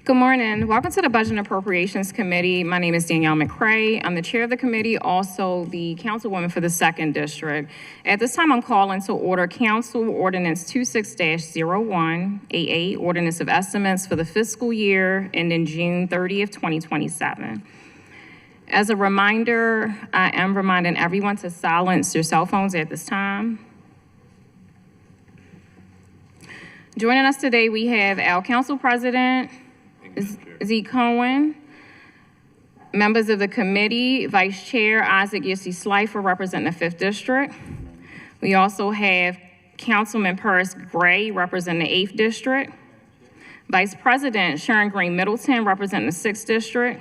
Good morning. Welcome to the Budget and Appropriations Committee. My name is Danielle McCray. I'm the chair of the committee, also the councilwoman for the 2nd District. At this time, I'm calling to order Council Ordinance 26-0188, Ordinance of Estimates for the fiscal year ending June 30th, 2027. As a reminder, I am reminding everyone to silence your cell phones at this time. Joining us today, we have our council president, Z. Cohen, members of the committee, Vice Chair Isaac Yossi Slifer representing the 5th District. We also have Councilman Paris Gray representing the 8th District, Vice President Sharon Green Middleton representing the 6th District,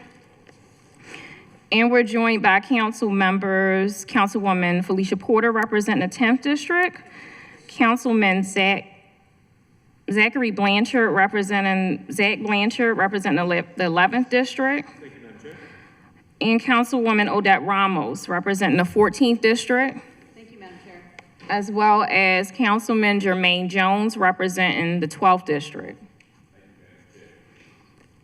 and we're joined by council members, Councilwoman Felicia Porter representing the 10th District, Councilman Zachary Blanchard representing the 11th District. Thank you, Madam Chair. And Councilwoman Odette Ramos representing the 14th District. Thank you, Madam Chair. As well as Councilman Jermaine Jones representing the 12th District.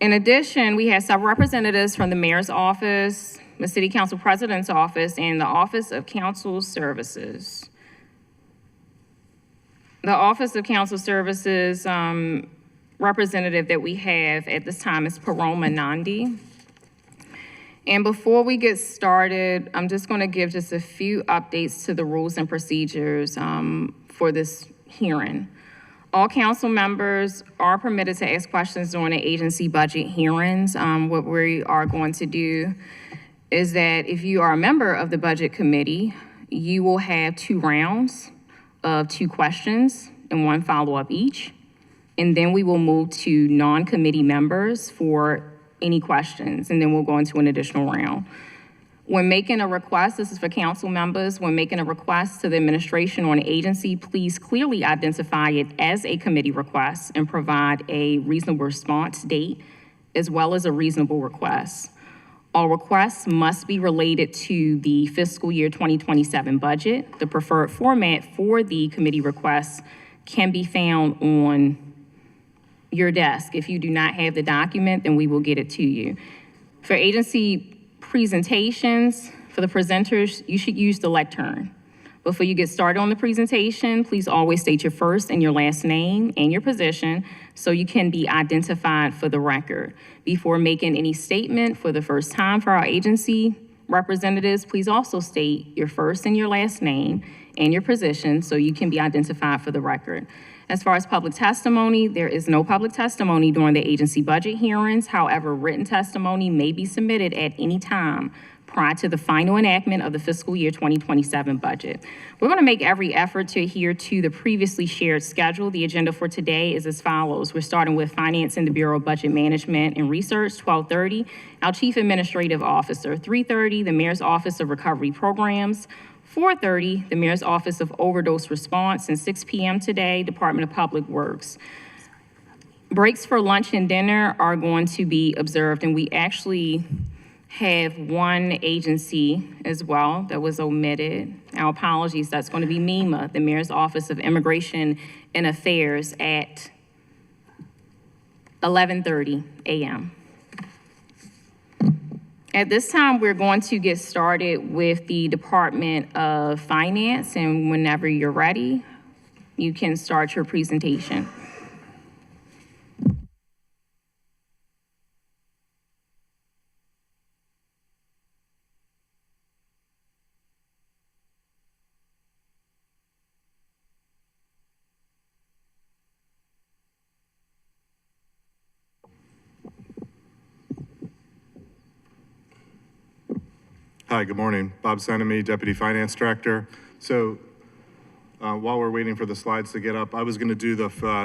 In addition, we have several representatives from the Mayor's Office, the City Council President's Office, and the Office of Council Services. The Office of Council Services representative that we have at this time is Paroma Nandi. And before we get started, I'm just going to give just a few updates to the rules and procedures for this hearing. All council members are permitted to ask questions during the agency budget hearings. What we are going to do is that if you are a member of the Budget Committee, you will have 2 rounds of 2 questions and 1 follow-up each. And then we will move to non-committee members for any questions, and then we'll go into an additional round. When making a request, this is for council members, when making a request to the administration or an agency, please clearly identify it as a committee request and provide a reasonable response date as well as a reasonable request. All requests must be related to the fiscal year 2027 budget. The preferred format for the committee requests can be found on your desk. If you do not have the document, then we will get it to you. For agency presentations, for the presenters, you should use the lectern. Before you get started on the presentation, please always state your first and your last name and your position so you can be identified for the record. Before making any statement for the first time for our agency representatives, please also state your first and your last name and your position so you can be identified for the record. As far as public testimony, there is no public testimony during the agency budget hearings. However, written testimony may be submitted at any time prior to the final enactment of the fiscal year 2027 budget. We're going to make every effort to adhere to the previously shared schedule. The agenda for today is as follows. We're starting with Finance and the Bureau of Budget Management and Research, 12:30. Our Chief Administrative Officer, 3:30. The Mayor's Office of Recovery Programs, 4:30. The Mayor's Office of Overdose Response, and 6 p.m. today, Department of Public Works. Breaks for lunch and dinner are going to be observed, and we actually have 1 agency as well that was omitted. Our apologies, that's going to be MEMA, the Mayor's Office of Immigration and Affairs, at 11:30 a.m. At this time, we're going to get started with the Department of Finance, and whenever you're ready, you can start your presentation. Hi, good morning. Bob Senemy, Deputy Finance Director. So while we're waiting for the slides to get up, I was going to do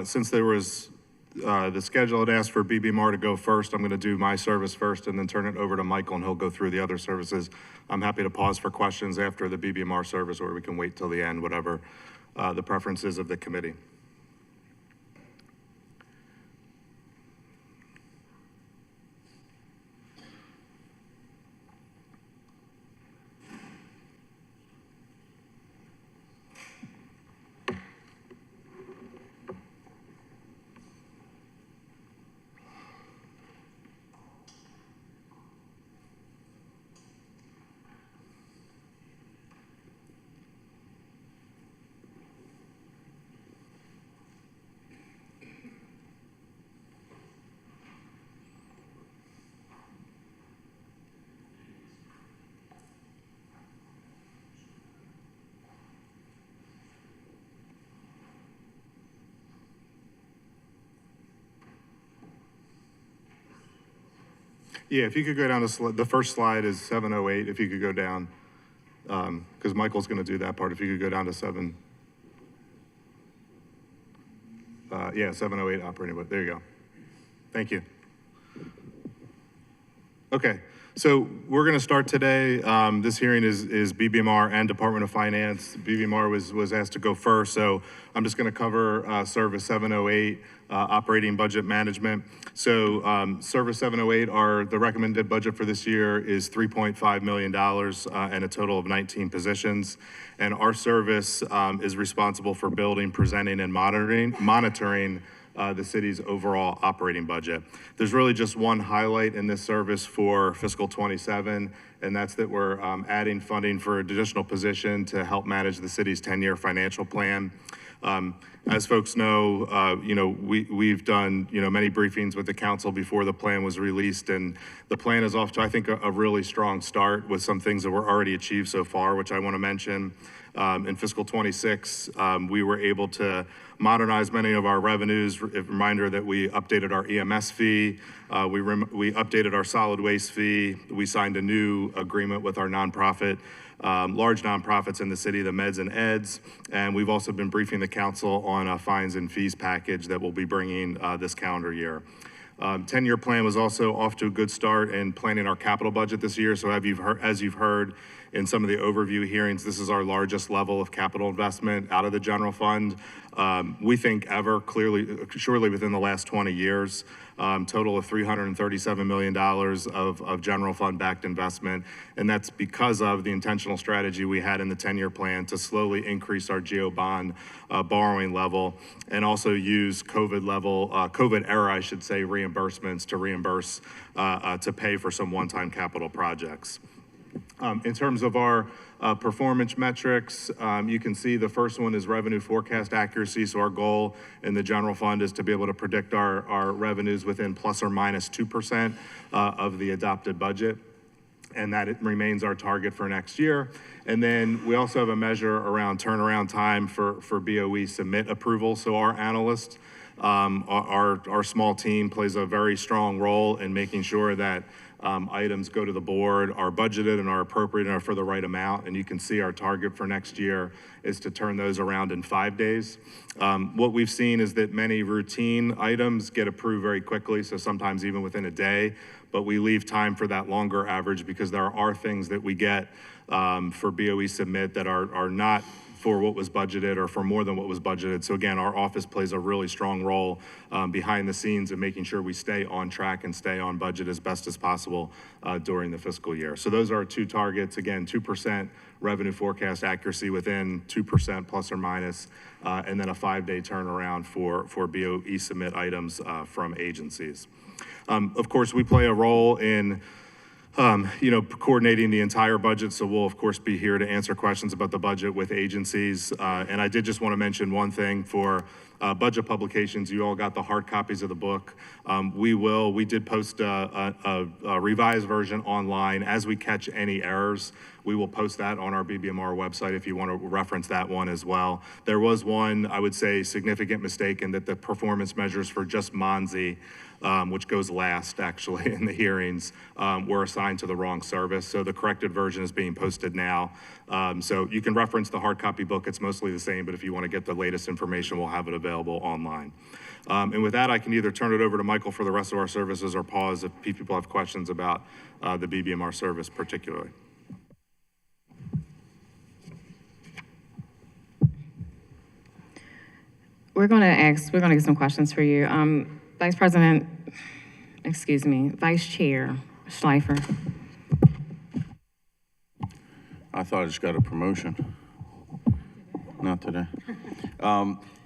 since there was the schedule had asked for BBMR to go first, I'm going to do my service first and then turn it over to Michael and he'll go through the other services. I'm happy to pause for questions after the BBMR service, or we can wait till the end, whatever the preferences of the committee. Yeah, if you could go down to, the first slide is 708, if you could go down, because Michael's going to do that part. If you could go down to 708 operating budget. There you go. Thank you. Okay, so we're going to start today. This hearing is BBMR and Department of Finance. BBMR was asked to go first, so I'm just going to cover Service 708, operating budget management. So Service 708, the recommended budget for this year is $3.5 million and a total of 19 positions. And our service is responsible for building, presenting, and monitoring the city's overall operating budget. There's really just one highlight in this service for fiscal 27, and that's that we're adding funding for an additional position to help manage the city's 10-year financial plan. As folks know, we've done, many briefings with the council before the plan was released, and the plan is off to, I think, a really strong start with some things that were already achieved so far, which I want to mention. In fiscal 26, we were able to modernize many of our revenues. A reminder that we updated our EMS fee, we updated our solid waste fee, we signed a new agreement with our nonprofit, large nonprofits in the city, the Meds and Eds, and we've also been briefing the council on a fines and fees package that we'll be bringing this calendar year. 10-year plan was also off to a good start in planning our capital budget this year. So as you've heard in some of the overview hearings, this is our largest level of capital investment out of the general fund. We think ever, surely within the last 20 years, total of $337 million of general fund backed investment. And that's because of the intentional strategy we had in the 10-year plan to slowly increase our GO bond borrowing level and also use COVID era, I should say, reimbursements to reimburse, to pay for some one-time capital projects. In terms of our performance metrics, you can see the first one is revenue forecast accuracy. So our goal in the general fund is to be able to predict our revenues within plus or minus 2% of the adopted budget. And that it remains our target for next year. And then we also have a measure around turnaround time for BOE submit approval. So our analysts, our small team plays a very strong role in making sure that items go to the board, are budgeted and are appropriate and are for the right amount. And you can see our target for next year is to turn those around in 5 days. What we've seen is that many routine items get approved very quickly, so sometimes even within a day, but we leave time for that longer average because there are things that we get for BOE submit that are not for what was budgeted or for more than what was budgeted. So again, our office plays a really strong role behind the scenes in making sure we stay on track and stay on budget as best as possible during the fiscal year. So those are our two targets. Again, 2% revenue forecast accuracy within 2% plus or minus, and then a 5-day turnaround for BOE submit items from agencies. Of course, we play a role in coordinating the entire budget. So we'll, of course, be here to answer questions about the budget with agencies. And I did just want to mention one thing for budget publications. You all got the hard copies of the book. We did post a revised version online. As we catch any errors, we will post that on our BBMR website if you want to reference that one as well. There was one, I would say, significant mistake in that the performance measures for just Monzi, which goes last actually in the hearings, were assigned to the wrong service. So the corrected version is being posted now. So you can reference the hard copy book. It's mostly the same, but if you want to get the latest information, we'll have it available online. And with that, I can either turn it over to Michael for the rest of our services or pause if people have questions about the BBMR service particularly. We're going to get some questions for you. Vice Chair Schleifer. I thought I just got a promotion. Not today.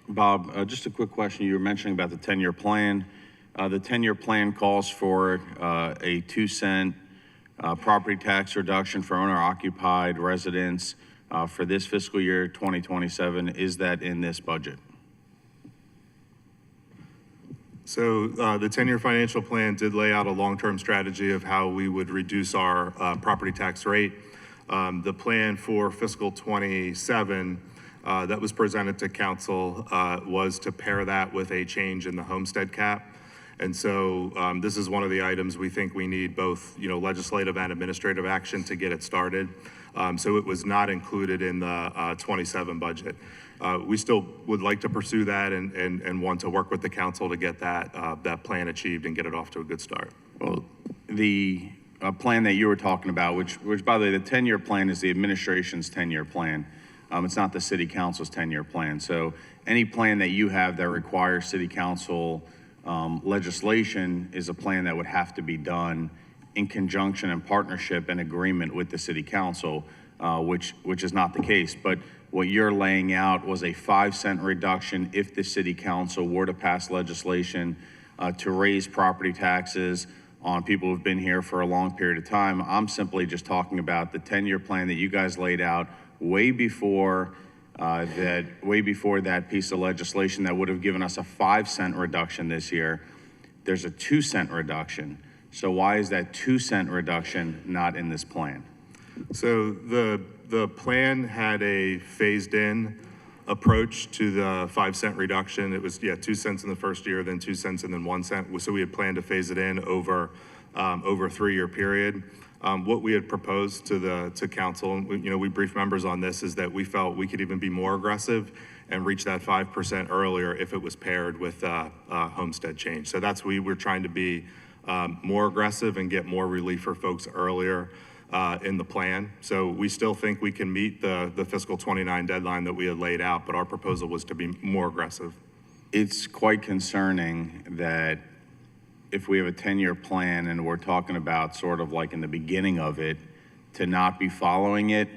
Bob, just a quick question. You were mentioning about the 10-year plan. The 10-year plan calls for a 2-cent property tax reduction for owner-occupied residents for this fiscal year 2027. Is that in this budget? So the 10-year financial plan did lay out a long-term strategy of how we would reduce our property tax rate. The plan for fiscal 27 that was presented to council was to pair that with a change in the homestead cap. And so this is one of the items we think we need both, legislative and administrative action to get it started. So it was not included in the 27 budget. We still would like to pursue that and want to work with the council to get that plan achieved and get it off to a good start. Well, the plan that you were talking about, which by the way, the 10-year plan is the administration's 10-year plan. It's not the city council's 10-year plan. So any plan that you have that requires city council legislation is a plan that would have to be done in conjunction and partnership and agreement with the city council, which is not the case. But what you're laying out was a 5-cent reduction if the city council were to pass legislation to raise property taxes on people who've been here for a long period of time. I'm simply just talking about the 10-year plan that you guys laid out way before that piece of legislation that would have given us a 5-cent reduction this year. There's a 2-cent reduction. So why is that 2-cent reduction not in this plan? So the plan had a phased-in approach to the 5-cent reduction. It was 2 cents in the first year, then 2 cents, and then 1 cent. So we had planned to phase it in over a 3-year period. What we had proposed to council, and we briefed members on this, is that we felt we could even be more aggressive and reach that 5% earlier if it was paired with homestead change. So that's we're trying to be more aggressive and get more relief for folks earlier in the plan. So we still think we can meet the fiscal 29 deadline that we had laid out, but our proposal was to be more aggressive. It's quite concerning that if we have a 10-year plan and we're talking about sort of like in the beginning of it, to not be following it,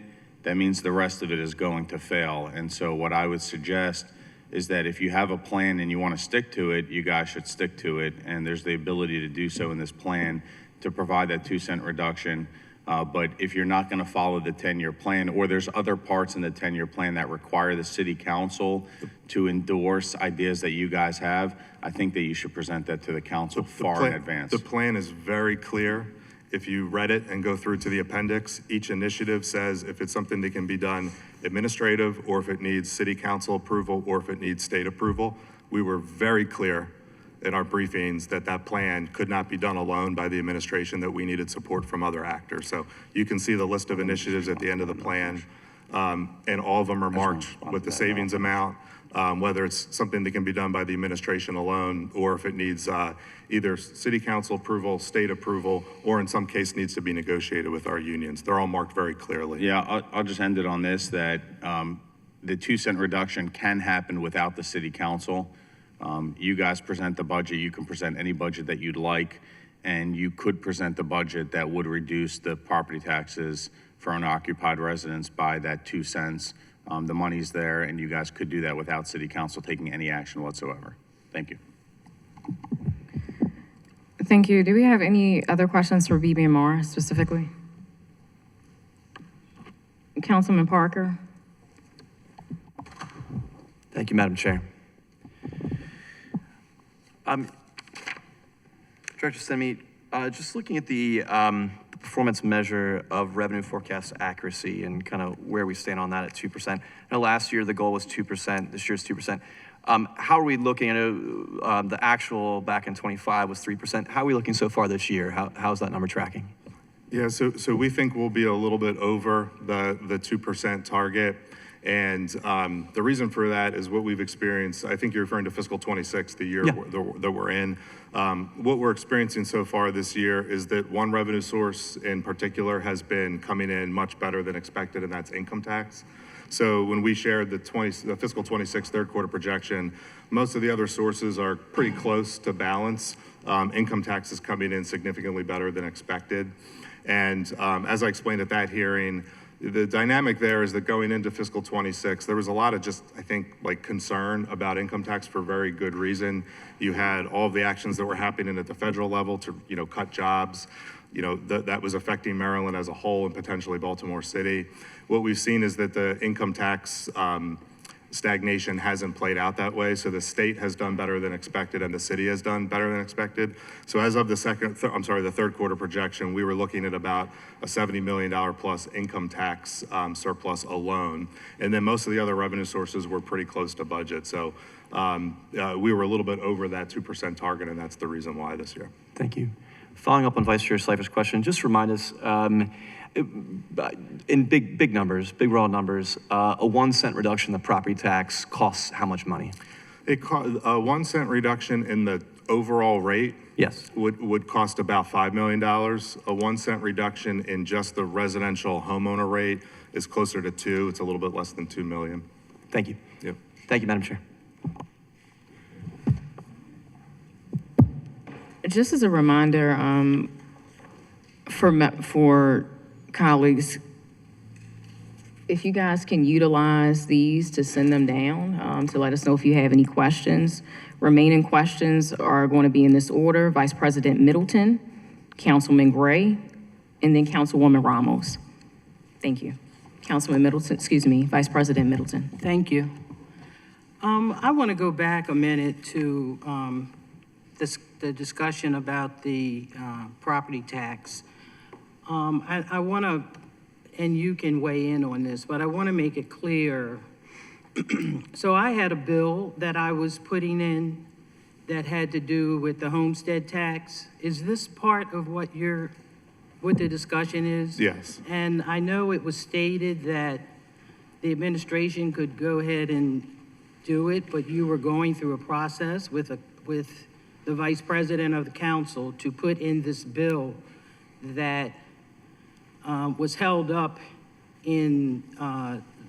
that means the rest of it is going to fail. And so what I would suggest is that if you have a plan and you want to stick to it, you guys should stick to it. And there's the ability to do so in this plan to provide that 2-cent reduction. But if you're not going to follow the 10-year plan, or there's other parts in the 10-year plan that require the city council to endorse ideas that you guys have, I think that you should present that to the council far in advance. The plan is very clear. If you read it and go through to the appendix, each initiative says if it's something that can be done administrative, or if it needs city council approval, or if it needs state approval. We were very clear in our briefings that plan could not be done alone by the administration, that we needed support from other actors. So you can see the list of initiatives at the end of the plan, and all of them are marked with the savings amount, whether it's something that can be done by the administration alone, or if it needs either city council approval, state approval, or in some case needs to be negotiated with our unions. They're all marked very clearly. Yeah, I'll just end it on this, that the 2-cent reduction can happen without the city council. You guys present the budget. You can present any budget that you'd like, and you could present the budget that would reduce the property taxes for unoccupied residents by that 2 cents. The money's there, and you guys could do that without city council taking any action whatsoever. Thank you. Thank you. Do we have any other questions for BBMR specifically? Councilman Parker? Thank you, Madam Chair. Director Semi, just looking at the performance measure of revenue forecast accuracy and kind of where we stand on that at 2%. I know last year the goal was 2%, this year's 2%. How are we looking? I know the actual back in 25 was 3%. How are we looking so far this year? How's that number tracking? Yeah, so we think we'll be a little bit over the 2% target. And the reason for that is what we've experienced. I think you're referring to fiscal 26, the year that we're in. What we're experiencing so far this year is that one revenue source in particular has been coming in much better than expected, and that's income tax. So when we shared the fiscal 26 third quarter projection, most of the other sources are pretty close to balance. Income tax is coming in significantly better than expected. And as I explained at that hearing, the dynamic there is that going into fiscal 26, there was a lot of just, I think, like concern about income tax for very good reason. You had all of the actions that were happening at the federal level to, cut jobs. That was affecting Maryland as a whole and potentially Baltimore City. What we've seen is that the income tax stagnation hasn't played out that way. So the state has done better than expected and the city has done better than expected. So as of the third quarter projection, we were looking at about a $70 million plus income tax surplus alone. And then most of the other revenue sources were pretty close to budget. So We were a little bit over that 2% target, and that's the reason why this year. Thank you. Following up on Vice Chair Slifer's question, just remind us, in big numbers, big raw numbers, a 1 cent reduction in the property tax costs how much money? A 1 cent reduction in the overall rate Yes. would cost about $5 million. A 1 cent reduction in just the residential homeowner rate is closer to 2. It's a little bit less than 2 million. Thank you. Yep. Thank you, Madam Chair. Just as a reminder, for colleagues, if you guys can utilize these to send them down, to let us know if you have any questions. Remaining questions are going to be in this order: Vice President Middleton, Councilman Gray, and then Councilwoman Ramos. Thank you. Councilman Middleton, excuse me, Vice President Middleton. Thank you. I want to go back a minute to the discussion about the property tax. I want to, and you can weigh in on this, but I want to make it clear. So I had a bill that I was putting in that had to do with the homestead tax. Is this part of what the discussion is? Yes. And I know it was stated that the administration could go ahead and do it, but you were going through a process with the Vice President of the Council to put in this bill that was held up in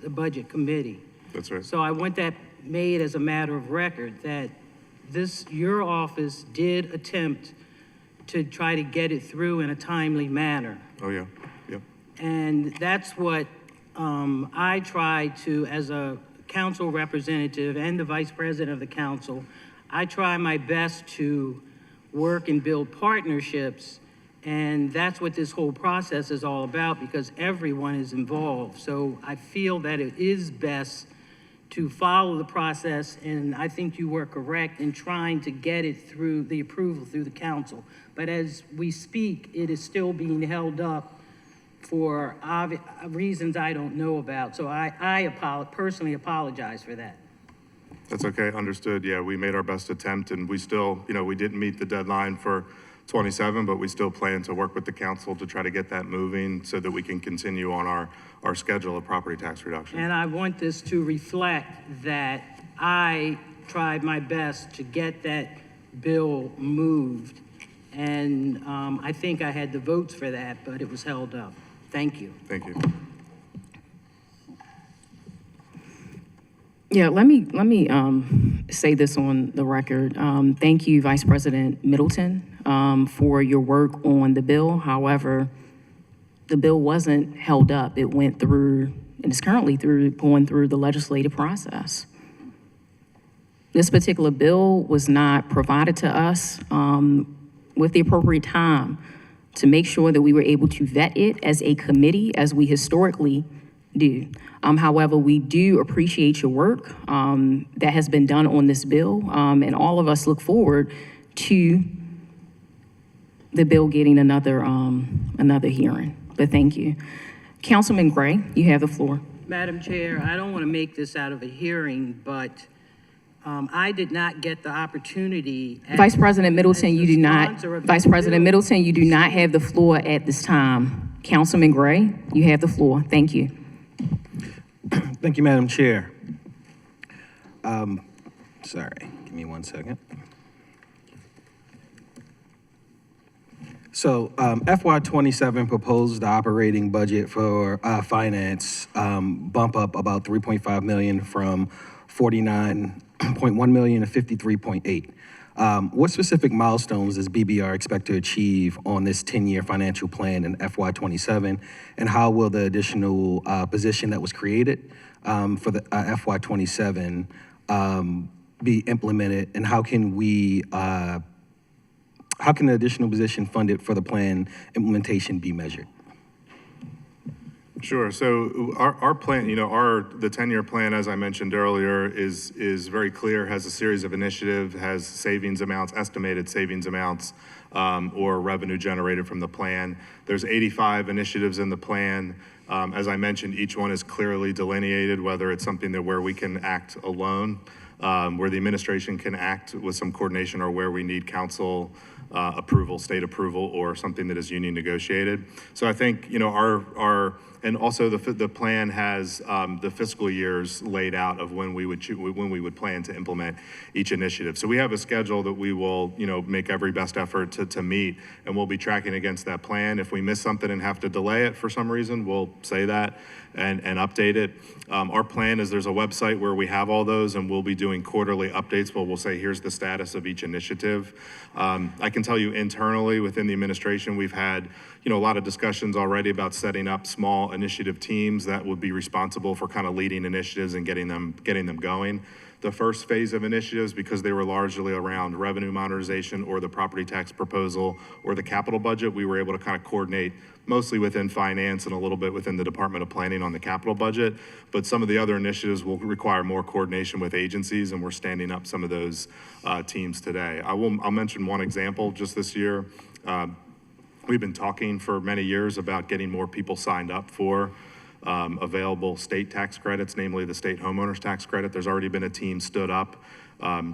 the Budget Committee. That's right. So I want that made as a matter of record, that your office did attempt to try to get it through in a timely manner. Oh, yeah. Yep. And that's what I try to, as a council representative and the Vice President of the Council, I try my best to work and build partnerships. And that's what this whole process is all about, because everyone is involved. So I feel that it is best to follow the process, and I think you were correct in trying to get it through the approval through the council. But as we speak, it is still being held up for reasons I don't know about. So I personally apologize for that. That's okay, understood. Yeah, we made our best attempt, and we still, we didn't meet the deadline for 27, but we still plan to work with the council to try to get that moving so that we can continue on our schedule of property tax reduction. And I want this to reflect that I tried my best to get that bill moved. And I think I had the votes for that, but it was held up. Thank you. Thank you. Yeah, let me say this on the record. Thank you, Vice President Middleton, for your work on the bill. However, the bill wasn't held up. It went through, and is currently going through the legislative process. This particular bill was not provided to us with the appropriate time to make sure that we were able to vet it as a committee, as we historically do. However, we do appreciate your work that has been done on this bill, and all of us look forward to the bill getting another hearing. But thank you. Councilman Gray, you have the floor. Madam Chair, I don't want to make this out of a hearing, but I did not get the opportunity. Vice President Middleton, as you the do not. sponsor of Vice this President bill. Middleton, you do not have the floor at this time. Councilman Gray, you have the floor. Thank you. Thank you, Madam Chair. Sorry, give me 1 second. So FY27 proposed operating budget for finance bump up about 3.5 million from 49.1 million to 53.8. What specific milestones does BBR expect to achieve on this 10-year financial plan in FY27? And how will the additional position that was created for the FY27 be implemented? And how can the additional position funded for the plan implementation be measured? Sure. So our plan, the 10-year plan, as I mentioned earlier, is very clear, has a series of initiatives, has savings amounts, estimated savings amounts, or revenue generated from the plan. There's 85 initiatives in the plan. As I mentioned, each one is clearly delineated, whether it's something where we can act alone, where the administration can act with some coordination or where we need council approval, state approval, or something that is union negotiated. So I think, you know, and also the plan has the fiscal years laid out of when we would plan to implement each initiative. So we have a schedule that we will, you know, make every best effort to meet, and we'll be tracking against that plan. If we miss something and have to delay it for some reason, we'll say that and update it. Our plan is there's a website where we have all those, and we'll be doing quarterly updates where we'll say, here's the status of each initiative. I can tell you internally within the administration, we've had, you know, a lot of discussions already about setting up small initiative teams that would be responsible for kind of leading initiatives and getting them going. The first phase of initiatives, because they were largely around revenue monetization or the property tax proposal or the capital budget, we were able to kind of coordinate mostly within finance and a little bit within the Department of Planning on the capital budget. But some of the other initiatives will require more coordination with agencies, and we're standing up some of those teams today. I'll mention one example just this year. We've been talking for many years about getting more people signed up for available state tax credits, namely the state homeowners tax credit. There's already been a team stood up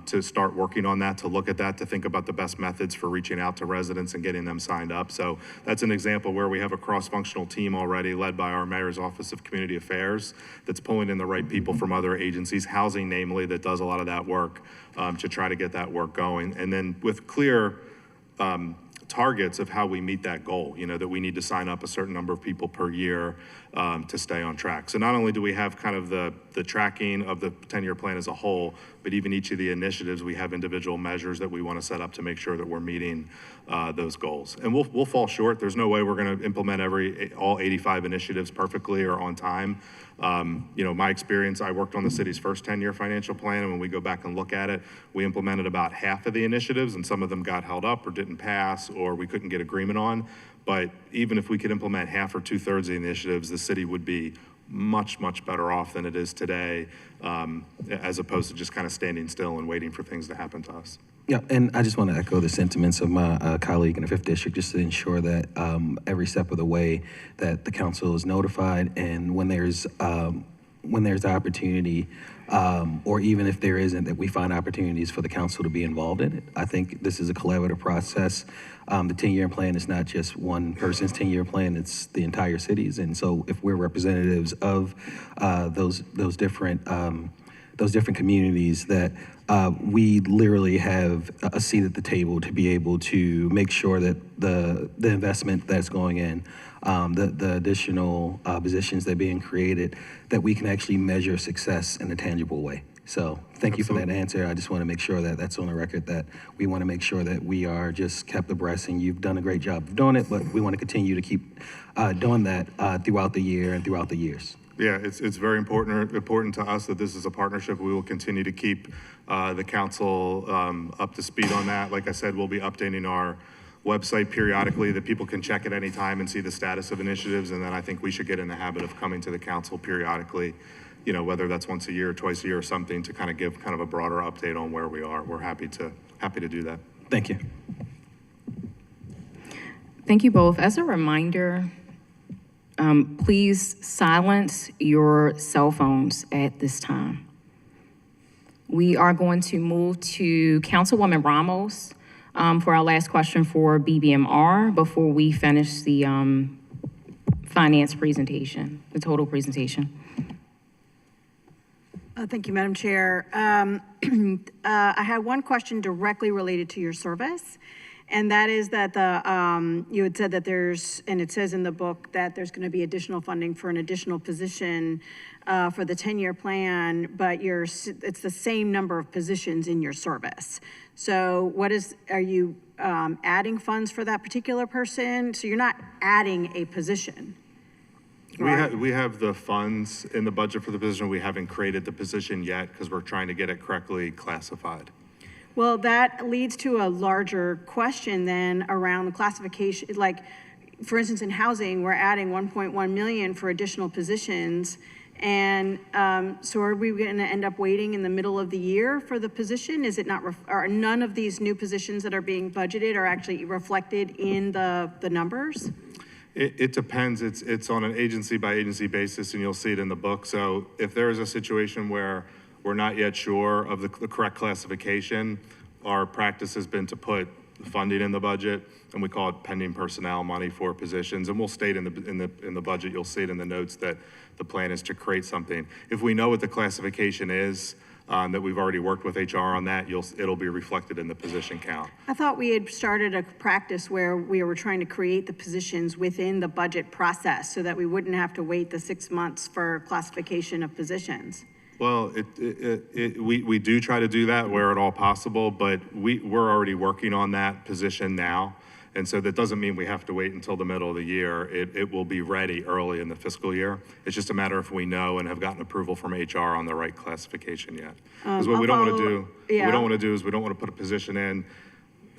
to start working on that, to look at that, to think about the best methods for reaching out to residents and getting them signed up. So that's an example where we have a cross-functional team already led by our Mayor's Office of Community Affairs that's pulling in the right people from other agencies, housing namely, that does a lot of that work to try to get that work going. And then with clear targets of how we meet that goal, you know, that we need to sign up a certain number of people per year to stay on track. So not only do we have kind of the tracking of the 10-year plan as a whole, but even each of the initiatives, we have individual measures that we want to set up to make sure that we're meeting those goals. And we'll fall short. There's no way we're going to implement all 85 initiatives perfectly or on time. You know, my experience, I worked on the city's first 10-year financial plan, and when we go back and look at it, we implemented about half of the initiatives, and some of them got held up or didn't pass or we couldn't get agreement on. But even if we could implement half or 2/3 of the initiatives, the city would be much, much better off than it is today, as opposed to just kind of standing still and waiting for things to happen to us. Yeah, and I just want to echo the sentiments of my colleague in the 5th District, just to ensure that every step of the way that the council is notified, and when there's opportunity, or even if there isn't, that we find opportunities for the council to be involved in it. I think this is a collaborative process. The 10-year plan is not just one person's 10-year plan, it's the entire city's. And so if we're representatives of those different communities, that we literally have a seat at the table to be able to make sure that the investment that's going in, the additional positions that are being created, that we can actually measure success in a tangible way. So thank you for that answer. I just want to make sure that that's on the record, that we want to make sure that we are just kept abreast, and you've done a great job of doing it, but we want to continue to keep doing that throughout the year and throughout the years. Yeah, it's very important to us that this is a partnership. We will continue to keep the council up to speed on that. Like I said, we'll be updating our website periodically that people can check at any time and see the status of initiatives. And then I think we should get in the habit of coming to the council periodically, you know, whether that's once a year, twice a year or something, to kind of give kind of a broader update on where we are. We're happy to do that. Thank you. Thank you both. As a reminder, please silence your cell phones at this time. We are going to move to Councilwoman Ramos for our last question for BBMR before we finish the finance presentation, the total presentation. Thank you, Madam Chair. I have one question directly related to your service, and that is that you had said that there's, and it says in the book that there's going to be additional funding for an additional position for the 10-year plan, but it's the same number of positions in your service. So are you adding funds for that particular person? So you're not adding a position. We have the funds in the budget for the position. We haven't created the position yet because we're trying to get it correctly classified. Well, that leads to a larger question then around the classification. Like, for instance, in housing, we're adding 1.1 million for additional positions. And so are we going to end up waiting in the middle of the year for the position? Is it not, are none of these new positions that are being budgeted are actually reflected in the numbers? It depends. It's on an agency by agency basis, and you'll see it in the book. So if there is a situation where We're not yet sure of the correct classification. Our practice has been to put funding in the budget, and we call it pending personnel money for positions. And we'll state in the budget, you'll see it in the notes that the plan is to create something. If we know what the classification is, that we've already worked with HR on that, it'll be reflected in the position count. I thought we had started a practice where we were trying to create the positions within the budget process so that we wouldn't have to wait the 6 months for classification of positions. Well, we do try to do that where at all possible, but we're already working on that position now. And so that doesn't mean we have to wait until the middle of the year. It will be ready early in the fiscal year. It's just a matter if we know and have gotten approval from HR on the right classification yet. Because what we don't want to do, is we don't want to put a position in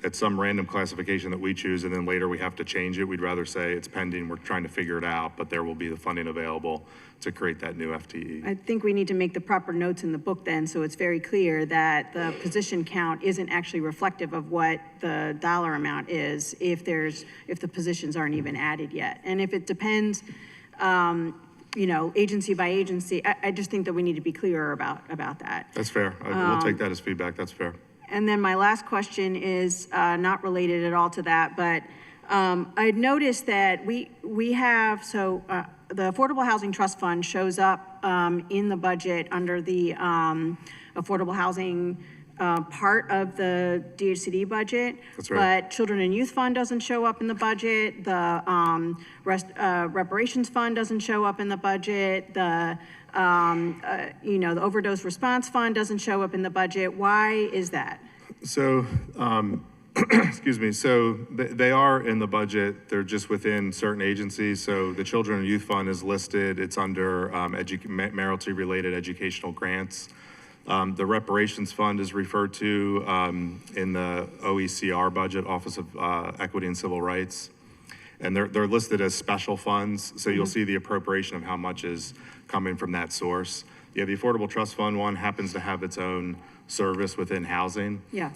at some random classification that we choose, and then later we have to change it. We'd rather say it's pending, we're trying to figure it out, but there will be the funding available to create that new FTE. I think we need to make the proper notes in the book then, so it's very clear that the position count isn't actually reflective of what the dollar amount is if the positions aren't even added yet. And if it depends, you know, agency by agency, I just think that we need to be clearer about that. That's fair. We'll take that as feedback. That's fair. And then my last question is not related at all to that, but I noticed that we have, the Affordable Housing Trust Fund shows up in the budget under the affordable housing part of the DHCD budget. That's right. But Children and Youth Fund doesn't show up in the budget. The Reparations Fund doesn't show up in the budget. The you know, the Overdose Response Fund doesn't show up in the budget. Why is that? So, excuse me, so they are in the budget. They're just within certain agencies. So the Children and Youth Fund is listed. It's under marital-related educational grants. The Reparations Fund is referred to in the OECR budget, Office of Equity and Civil Rights. And they're listed as special funds, so you'll see the appropriation of how much is coming from that source. Yeah, the Affordable Trust Fund one happens to have its own service within housing. Yeah.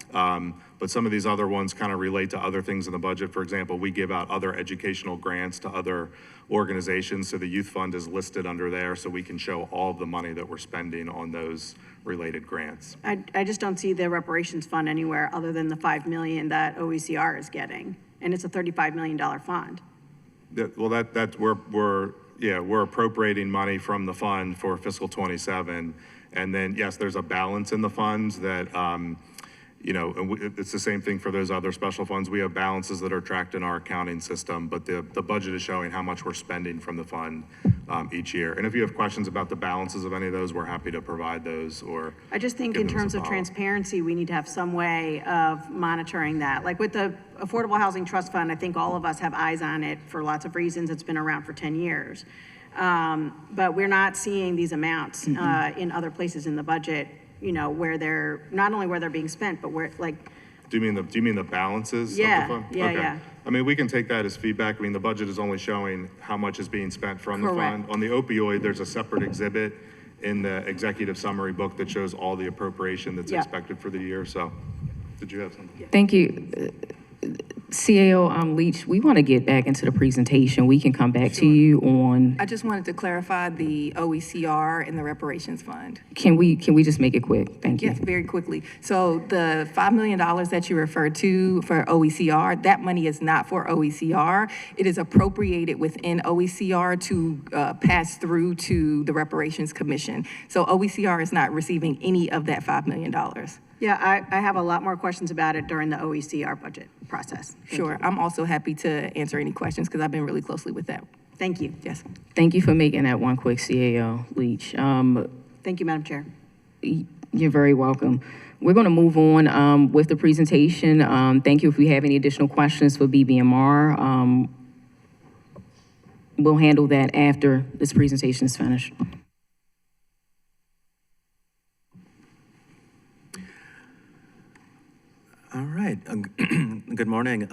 But some of these other ones kind of relate to other things in the budget. For example, we give out other educational grants to other organizations, so the Youth Fund is listed under there, so we can show all of the money that we're spending on those related grants. I just don't see the Reparations Fund anywhere other than the $5 million that OECR is getting. And it's a $35 million fund. We're appropriating money from the fund for fiscal 27. And then, yes, there's a balance in the funds that, you know, and it's the same thing for those other special funds. We have balances that are tracked in our accounting system, but the budget is showing how much we're spending from the fund each year. And if you have questions about the balances of any of those, we're happy to provide those or. I just think in terms of transparency, we need to have some way of monitoring that. Like with the Affordable Housing Trust Fund, I think all of us have eyes on it for lots of reasons. It's been around for 10 years. But we're not seeing these amounts in other places in the budget, you know, where they're, not only where they're being spent, but where, like. Do you mean the balances Yeah, of the fund? yeah, Okay. yeah. I mean, we can take that as feedback. I mean, the budget is only showing how much is being spent from the fund. Correct. On the opioid, there's a separate exhibit in the executive summary book that shows all the appropriation that's Yeah. expected for the year. So, did you have something? Thank you. CAO Leach, we want to get back into the presentation. We can come back to you on, I just wanted to clarify the OECR and the reparations fund. can we just make it quick? Thank you. Yes, very quickly. So the $5 million that you referred to for OECR, that money is not for OECR. It is appropriated within OECR to pass through to the Reparations Commission. So OECR is not receiving any of that $5 million. Yeah, I have a lot more questions about it during the OECR budget process. Sure, I'm also happy to answer any questions because I've been really closely with that. Thank you. Yes. Thank you for making that one quick, CAO Leach. Thank you, Madam Chair. You're very welcome. We're going to move on with the presentation. Thank you. If we have any additional questions for BBMR, we'll handle that after this presentation is finished. All right. Good morning,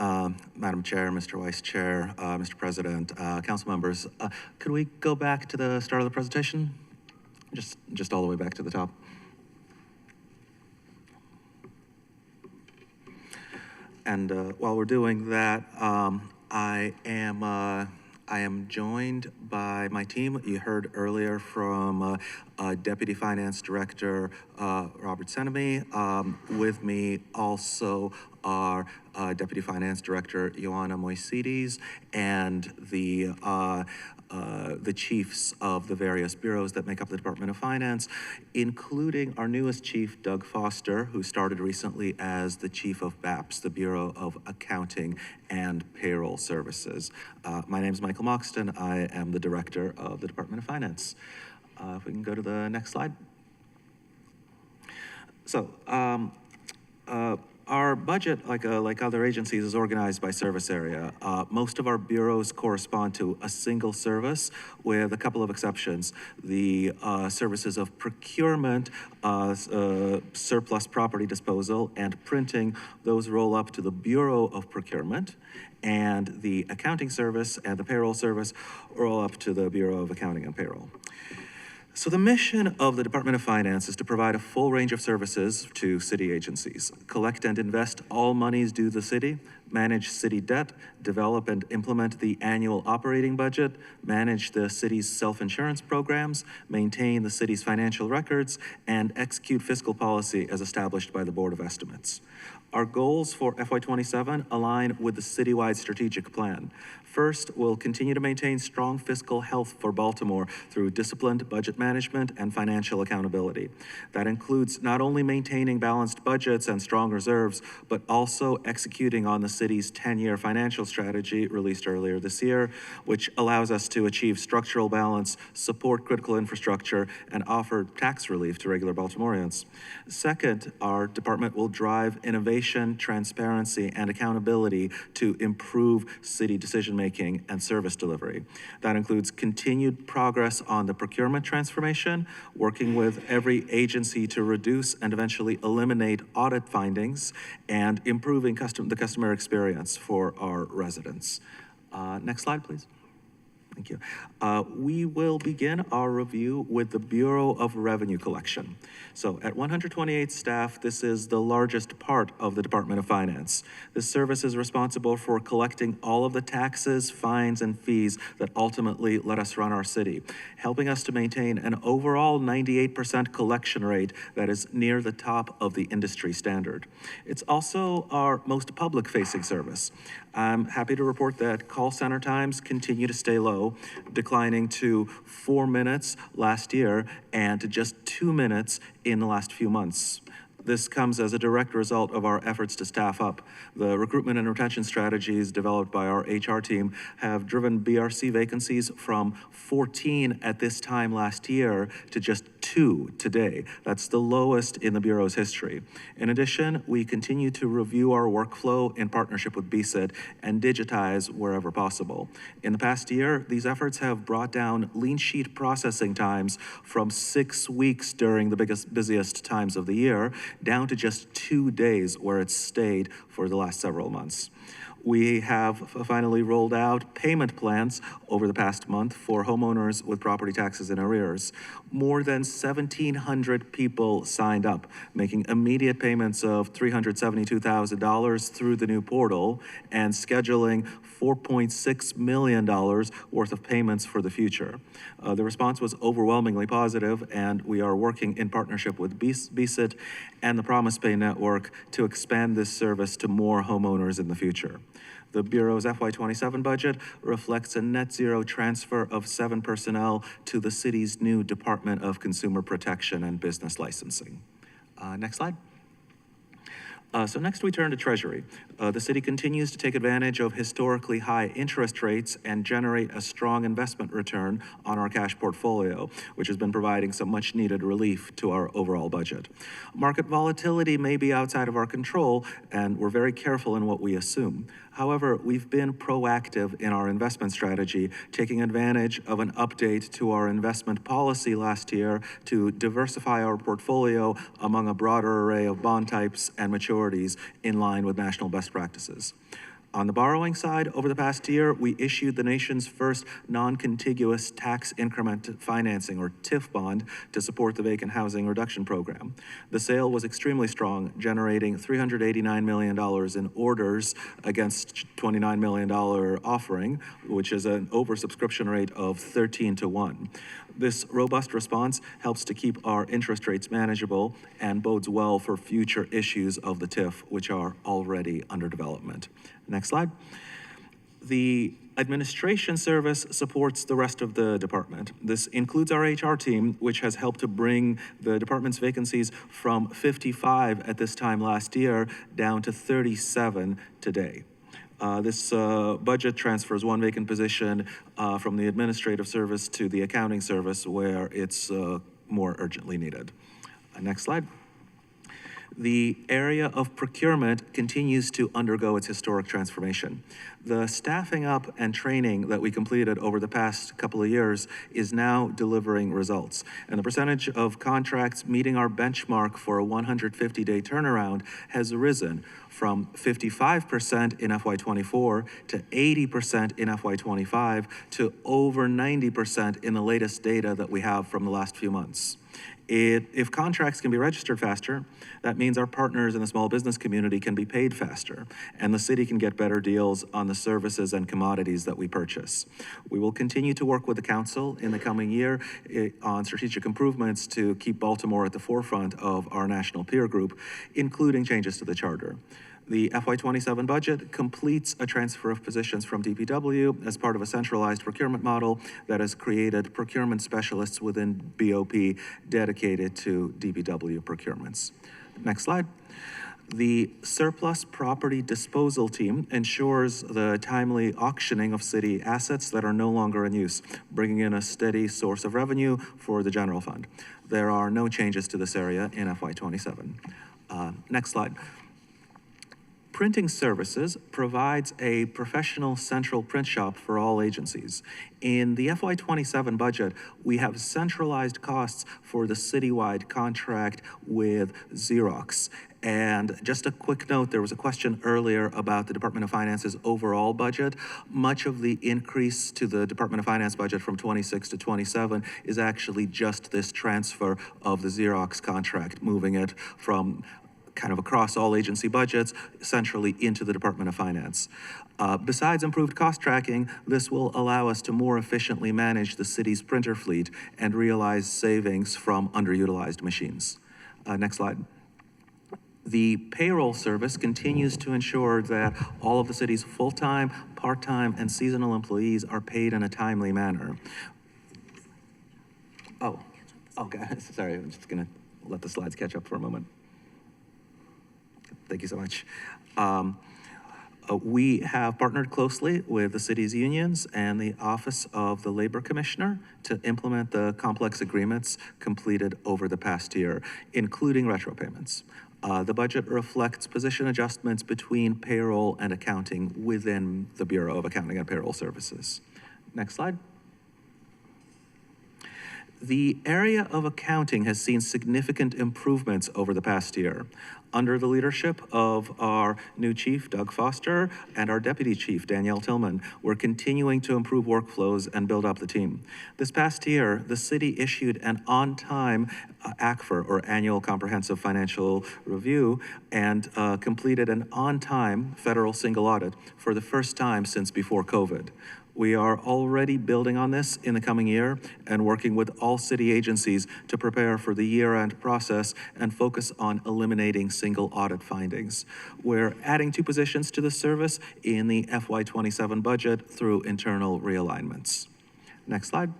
Madam Chair, Mr. Vice Chair, Mr. President, council members. Could we go back to the start of the presentation? Just all the way back to the top. And while we're doing that, I am joined by my team. You heard earlier from Deputy Finance Director Robert Senemy. With me also are Deputy Finance Director Ioana Moisides and the chiefs of the various bureaus that make up the Department of Finance, including our newest chief, Doug Foster, who started recently as the chief of BAPS, the Bureau of Accounting and Payroll Services. My name is Michael Moxton. I am the director of the Department of Finance. If we can go to the next slide. So, our budget, like other agencies, is organized by service area. Most of our bureaus correspond to a single service, with a couple of exceptions. The services of procurement, surplus property disposal, and printing, those roll up to the Bureau of Procurement, and the accounting service and the payroll service roll up to the Bureau of Accounting and Payroll. So the mission of the Department of Finance is to provide a full range of services to city agencies, collect and invest all monies due the city, manage city debt, develop and implement the annual operating budget, manage the city's self-insurance programs, maintain the city's financial records, and execute fiscal policy as established by the Board of Estimates. Our goals for FY27 align with the citywide strategic plan. First, we'll continue to maintain strong fiscal health for Baltimore through disciplined budget management and financial accountability. That includes not only maintaining balanced budgets and strong reserves, but also executing on the city's 10-year financial strategy released earlier this year, which allows us to achieve structural balance, support critical infrastructure, and offer tax relief to regular Baltimoreans. Second, our department will drive innovation, transparency, and accountability to improve city decision-making and service delivery. That includes continued progress on the procurement transformation, working with every agency to reduce and eventually eliminate audit findings, and improving the customer experience for our residents. Next slide, please. Thank you. We will begin our review with the Bureau of Revenue Collection. So at 128 staff, this is the largest part of the Department of Finance. This service is responsible for collecting all of the taxes, fines, and fees that ultimately let us run our city, helping us to maintain an overall 98% collection rate that is near the top of the industry standard. It's also our most public-facing service. I'm happy to report that call center times continue to stay low, declining to 4 minutes last year and to just 2 minutes in the last few months. This comes as a direct result of our efforts to staff up. The recruitment and retention strategies developed by our HR team have driven BRC vacancies from 14 at this time last year to just 2 today. That's the lowest in the Bureau's history. In addition, we continue to review our workflow in partnership with BSID and digitize wherever possible. In the past year, these efforts have brought down lean sheet processing times from 6 weeks during the busiest times of the year down to just 2 days, where it's stayed for the last several months. We have finally rolled out payment plans over the past month for homeowners with property taxes in arrears. More than 1,700 people signed up, making immediate payments of $372,000 through the new portal and scheduling $4.6 million worth of payments for the future. The response was overwhelmingly positive, and we are working in partnership with BSID and the Promise Pay Network to expand this service to more homeowners in the future. The Bureau's FY27 budget reflects a net zero transfer of 7 personnel to the city's new Department of Consumer Protection and Business Licensing. Next slide. So next we turn to Treasury. The city continues to take advantage of historically high interest rates and generate a strong investment return on our cash portfolio, which has been providing some much needed relief to our overall budget. Market volatility may be outside of our control, and we're very careful in what we assume. However, we've been proactive in our investment strategy, taking advantage of an update to our investment policy last year to diversify our portfolio among a broader array of bond types and maturities in line with national best practices. On the borrowing side, over the past year, we issued the nation's first non-contiguous tax increment financing, or TIF bond, to support the vacant housing reduction program. The sale was extremely strong, generating $389 million in orders against $29 million offering, which is an oversubscription rate of 13 to 1. This robust response helps to keep our interest rates manageable and bodes well for future issues of the TIF, which are already under development. Next slide. The administration service supports the rest of the department. This includes our HR team, which has helped to bring the department's vacancies from 55 at this time last year down to 37 today. This budget transfers one vacant position from the administrative service to the accounting service where it's more urgently needed. Next slide. The area of procurement continues to undergo its historic transformation. The staffing up and training that we completed over the past couple of years is now delivering results. And the percentage of contracts meeting our benchmark for a 150-day turnaround has risen from 55% in FY24 to 80% in FY25 to over 90% in the latest data that we have from the last few months. If contracts can be registered faster, that means our partners in the small business community can be paid faster, and the city can get better deals on the services and commodities that we purchase. We will continue to work with the council in the coming year on strategic improvements to keep Baltimore at the forefront of our national peer group, including changes to the charter. The FY27 budget completes a transfer of positions from DPW as part of a centralized procurement model that has created procurement specialists within BOP dedicated to DPW procurements. Next slide. The surplus property disposal team ensures the timely auctioning of city assets that are no longer in use, bringing in a steady source of revenue for the general fund. There are no changes to this area in FY27. Next slide. Printing Services provides a professional central print shop for all agencies. In the FY27 budget, we have centralized costs for the citywide contract with Xerox. And just a quick note, there was a question earlier about the Department of Finance's overall budget. Much of the increase to the Department of Finance budget from 26 to 27 is actually just this transfer of the Xerox contract, moving it from kind of across all agency budgets, centrally into the Department of Finance. Besides improved cost tracking, this will allow us to more efficiently manage the city's printer fleet and realize savings from underutilized machines. Next slide. The payroll service continues to ensure that all of the city's full-time, part-time, and seasonal employees are paid in a timely manner. Oh, okay, sorry, I'm just gonna let the slides catch up for a moment. Thank you so much. We have partnered closely with the city's unions and the Office of the Labor Commissioner to implement the complex agreements completed over the past year, including retro payments. The budget reflects position adjustments between payroll and accounting within the Bureau of Accounting and Payroll Services. Next slide. The area of accounting has seen significant improvements over the past year. Under the leadership of our new chief, Doug Foster, and our deputy chief, Danielle Tillman, we're continuing to improve workflows and build up the team. This past year, the city issued an on-time ACFR, or Annual Comprehensive Financial Review, and completed an on-time federal single audit for the first time since before COVID. We are already building on this in the coming year and working with all city agencies to prepare for the year-end process and focus on eliminating single audit findings. We're adding 2 positions to the service in the FY27 budget through internal realignments. Next slide.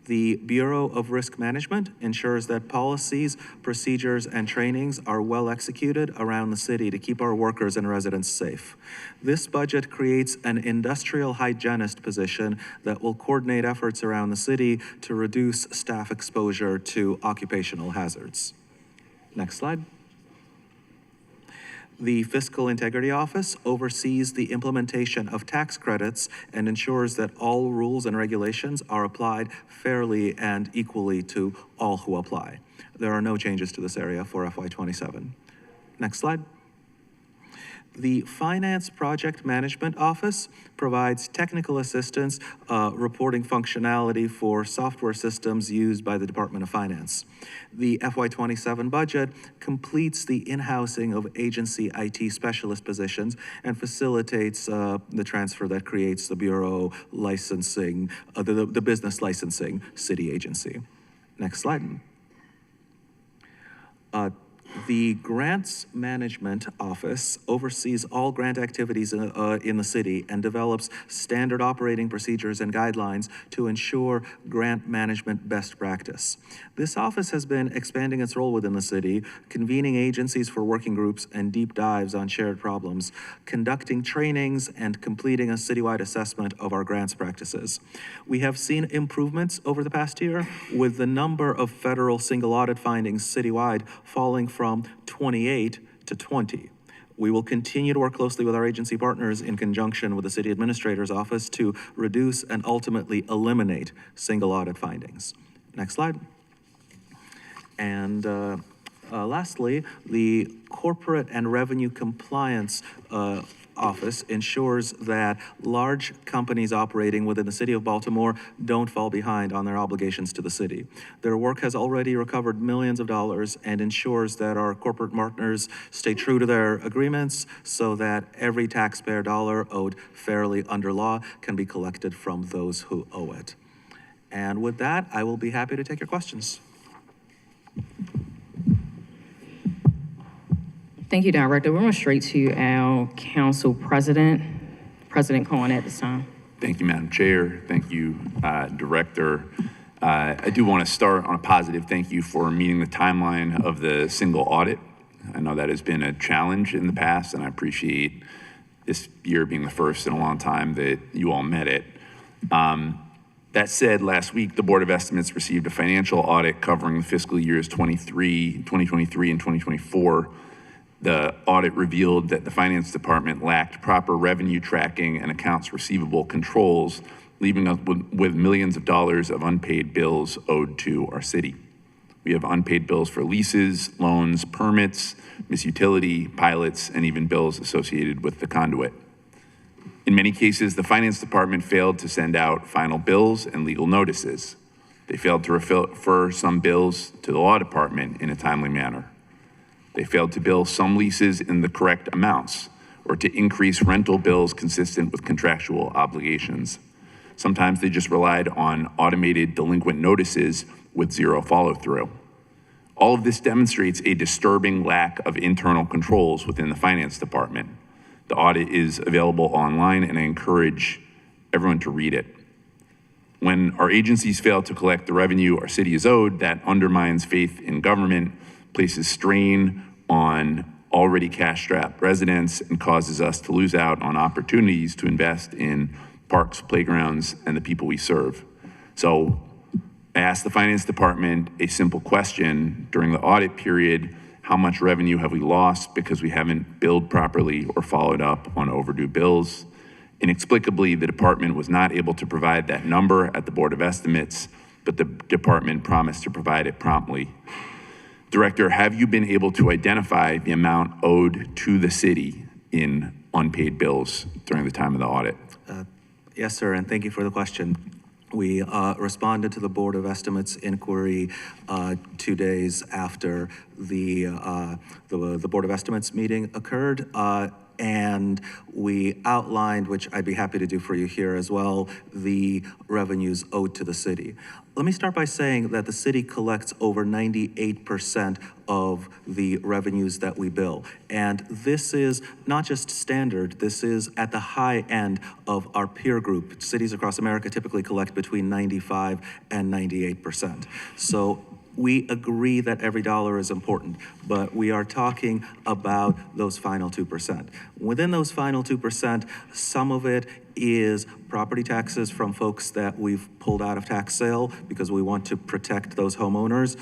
The Bureau of Risk Management ensures that policies, procedures, and trainings are well executed around the city to keep our workers and residents safe. This budget creates an industrial hygienist position that will coordinate efforts around the city to reduce staff exposure to occupational hazards. Next slide. The Fiscal Integrity Office oversees the implementation of tax credits and ensures that all rules and regulations are applied fairly and equally to all who apply. There are no changes to this area for FY27. Next slide. The Finance Project Management Office provides technical assistance, reporting functionality for software systems used by the Department of Finance. The FY27 budget completes the in-housing of agency IT specialist positions and facilitates the transfer that creates the Bureau licensing, the business licensing city agency. Next slide. The Grants Management Office oversees all grant activities in the city and develops standard operating procedures and guidelines to ensure grant management best practice. This office has been expanding its role within the city, convening agencies for working groups and deep dives on shared problems, conducting trainings, and completing a citywide assessment of our grants practices. We have seen improvements over the past year, with the number of federal single audit findings citywide falling from 28 to 20. We will continue to work closely with our agency partners in conjunction with the City Administrator's Office to reduce and ultimately eliminate single audit findings. Next slide. And lastly, the Corporate and Revenue Compliance Office ensures that large companies operating within the City of Baltimore don't fall behind on their obligations to the city. Their work has already recovered millions of dollars and ensures that our corporate partners stay true to their agreements so that every taxpayer dollar owed fairly under law can be collected from those who owe it. And with that, I will be happy to take your questions. Thank you, Director. We're going straight to our Council President, President Cohen at this time. Thank you, Madam Chair. Thank you, Director. I do want to start on a positive thank you for meeting the timeline of the single audit. I know that has been a challenge in the past, and I appreciate this year being the first in a long time that you all met it. That said, last week, the Board of Estimates received a financial audit covering the fiscal years 2023 and 2024. The audit revealed that the Finance Department lacked proper revenue tracking and accounts receivable controls, leaving us with millions of dollars of unpaid bills owed to our city. We have unpaid bills for leases, loans, permits, Miss Utility, pilots, and even bills associated with the conduit. In many cases, the Finance Department failed to send out final bills and legal notices. They failed to refer some bills to the Law Department in a timely manner. They failed to bill some leases in the correct amounts or to increase rental bills consistent with contractual obligations. Sometimes they just relied on automated delinquent notices with zero follow-through. All of this demonstrates a disturbing lack of internal controls within the Finance Department. The audit is available online, and I encourage everyone to read it. When our agencies fail to collect the revenue our city is owed, that undermines faith in government, places strain on already cash-strapped residents, and causes us to lose out on opportunities to invest in parks, playgrounds, and the people we serve. So I asked the Finance Department a simple question during the audit period: how much revenue have we lost because we haven't billed properly or followed up on overdue bills? Inexplicably, the department was not able to provide that number at the Board of Estimates, but the department promised to provide it promptly. Director, have you been able to identify the amount owed to the city in unpaid bills during the time of the audit? Yes, sir, and thank you for the question. We responded to the Board of Estimates inquiry 2 days after the Board of Estimates meeting occurred, and we outlined, which I'd be happy to do for you here as well, the revenues owed to the city. Let me start by saying that the city collects over 98% of the revenues that we bill. And this is not just standard, this is at the high end of our peer group. Cities across America typically collect between 95 and 98%. So we agree that every dollar is important, but we are talking about those final 2%. Within those final 2%, some of it is property taxes from folks that we've pulled out of tax sale because we want to protect those homeowners.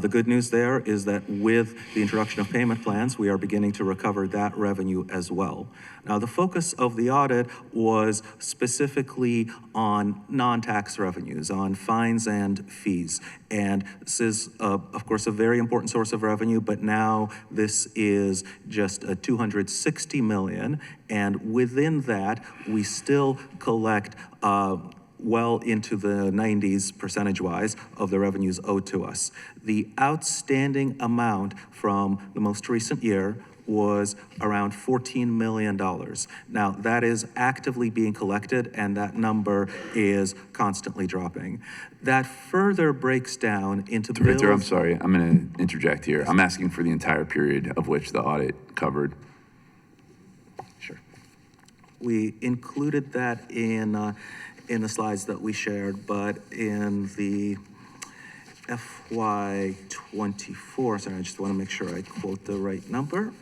The good news there is that with the introduction of payment plans, we are beginning to recover that revenue as well. Now, the focus of the audit was specifically on non-tax revenues, on fines and fees. And this is, of course, a very important source of revenue, but now this is just a $260 million. And within that, we still collect well into the 90s percentage-wise of the revenues owed to us. The outstanding amount from the most recent year was around $14 million. Now, that is actively being collected, and that number is constantly dropping. That further breaks down into bills. Director, I'm sorry, I'm going to interject here. I'm asking for the entire period of which the audit covered. Sure. We included that in the slides that we shared, but in the FY24, sorry, I just want to make sure I quote the right number.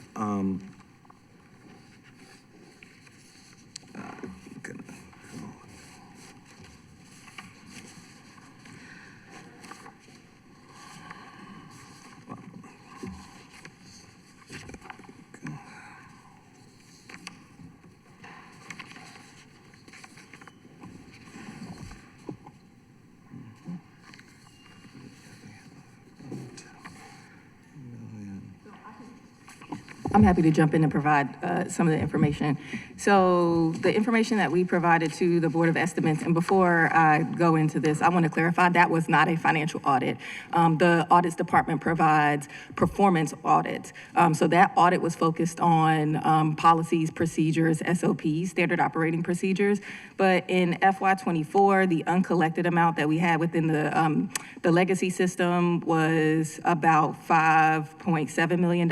I'm happy to jump in and provide some of the information. So the information that we provided to the Board of Estimates, and before I go into this, I want to clarify that was not a financial audit. The Audits Department provides performance audits. So that audit was focused on policies, procedures, SOPs, standard operating procedures. But in FY24, the uncollected amount that we had within the legacy system was about $5.7 million,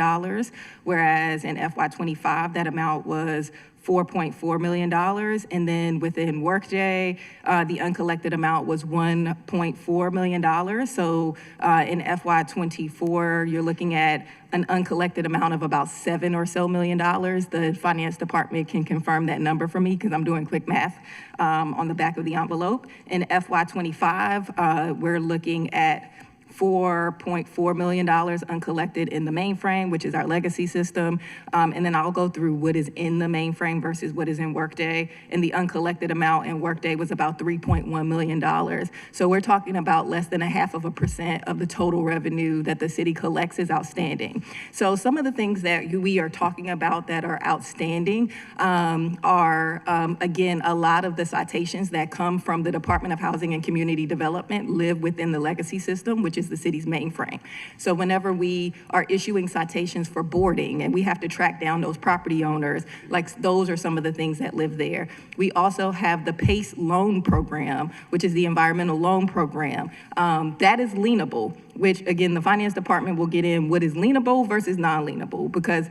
whereas in FY25, that amount was $4.4 million. And then within Workday, the uncollected amount was $1.4 million. So in FY24, you're looking at an uncollected amount of about $7 million or so. The finance department can confirm that number for me because I'm doing quick math on the back of the envelope. In FY25, we're looking at $4.4 million uncollected in the mainframe, which is our legacy system. And then I'll go through what is in the mainframe versus what is in Workday. And the uncollected amount in Workday was about $3.1 million. So we're talking about less than 0.5% of the total revenue that the city collects is outstanding. So some of the things that we are talking about that are outstanding are, again, a lot of the citations that come from the Department of Housing and Community Development live within the legacy system, which is the city's mainframe. So whenever we are issuing citations for boarding and we have to track down those property owners, like those are some of the things that live there. We also have the PACE loan program, which is the environmental loan program. That is lienable, which again, the finance department will get in what is lienable versus non-lienable, because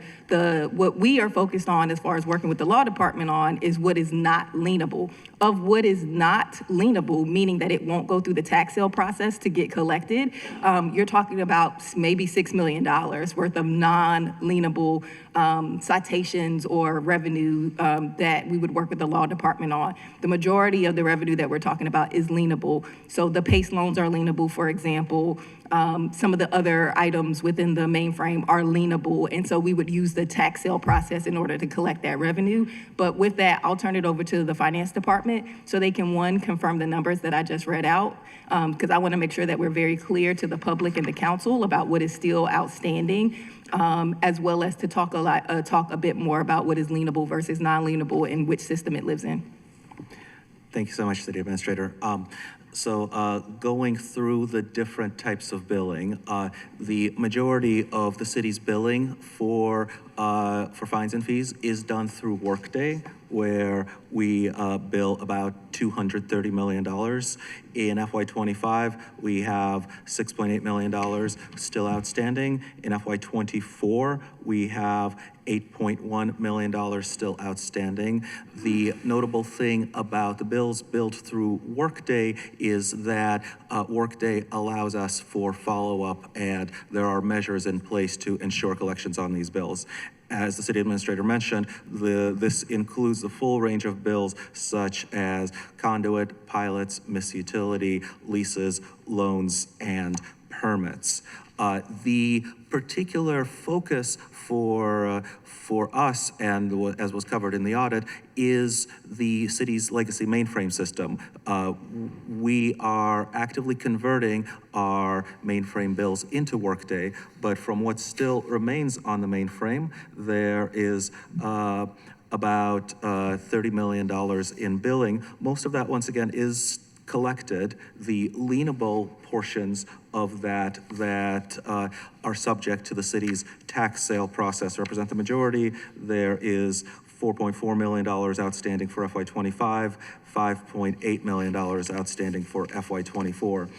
what we are focused on as far as working with the law department on is what is not lienable. Of what is not lienable, meaning that it won't go through the tax sale process to get collected, you're talking about maybe $6 million worth of non-lienable citations or revenue that we would work with the law department on. The majority of the revenue that we're talking about is lienable. So the PACE loans are lienable, for example. Some of the other items within the mainframe are lienable, and so we would use the tax sale process in order to collect that revenue. But with that, I'll turn it over to the finance department so they can, one, confirm the numbers that I just read out, because I want to make sure that we're very clear to the public and the council about what is still outstanding, as well as to talk a bit more about what is lienable versus non-lienable and which system it lives in. Thank you so much, City Administrator. So going through the different types of billing, the majority of the city's billing for fines and fees is done through Workday, where we bill about $230 million. In FY25, we have $6.8 million still outstanding. In FY24, we have $8.1 million still outstanding. The notable thing about the bills billed through Workday is that Workday allows us for follow-up, and there are measures in place to ensure collections on these bills. As the city administrator mentioned, this includes the full range of bills such as conduit, pilots, misutility, leases, loans, and permits. The particular focus for us, and as was covered in the audit, is the city's legacy mainframe system. We are actively converting our mainframe bills into Workday, but from what still remains on the mainframe, there is about $30 million in billing. Most of that, once again, is collected. The lienable portions of that are subject to the city's tax sale process represent the majority. There is $4.4 million outstanding for FY25, $5.8 million outstanding for FY24.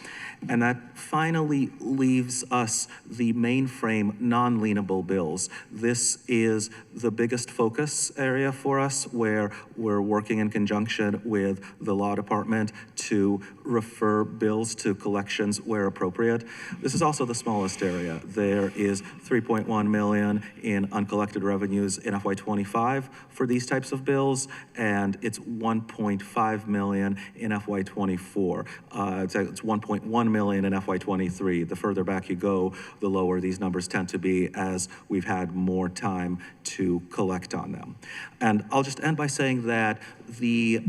And that finally leaves us the mainframe non-lienable bills. This is the biggest focus area for us, where we're working in conjunction with the law department to refer bills to collections where appropriate. This is also the smallest area. There is $3.1 million in uncollected revenues in FY25 for these types of bills, and it's $1.5 million in FY24. It's $1.1 million in FY23. The further back you go, the lower these numbers tend to be as we've had more time to collect on them. And I'll just end by saying that the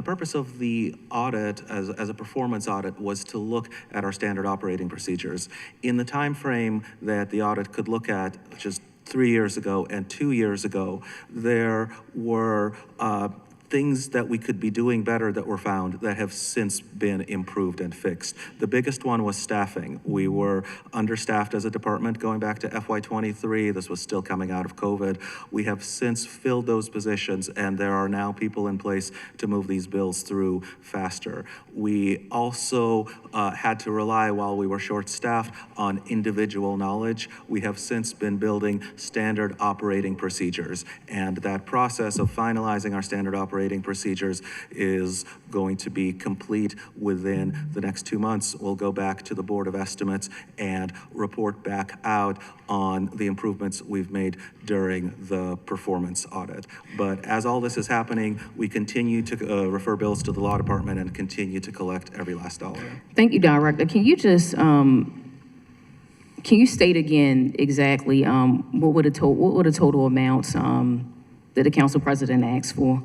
purpose of the audit as a performance audit was to look at our standard operating procedures. In the time frame that the audit could look at, just 3 years ago and 2 years ago, there were things that we could be doing better that were found that have since been improved and fixed. The biggest one was staffing. We were understaffed as a department going back to FY23. This was still coming out of COVID. We have since filled those positions, and there are now people in place to move these bills through faster. We also had to rely, while we were short-staffed, on individual knowledge. We have since been building standard operating procedures, and that process of finalizing our standard operating procedures is going to be complete within the next 2 months. We'll go back to the Board of Estimates and report back out on the improvements we've made during the performance audit. But as all this is happening, we continue to refer bills to the law department and continue to collect every last dollar. Thank you, Director. Can you just, can you state again exactly what were the total amounts that the council president asked for?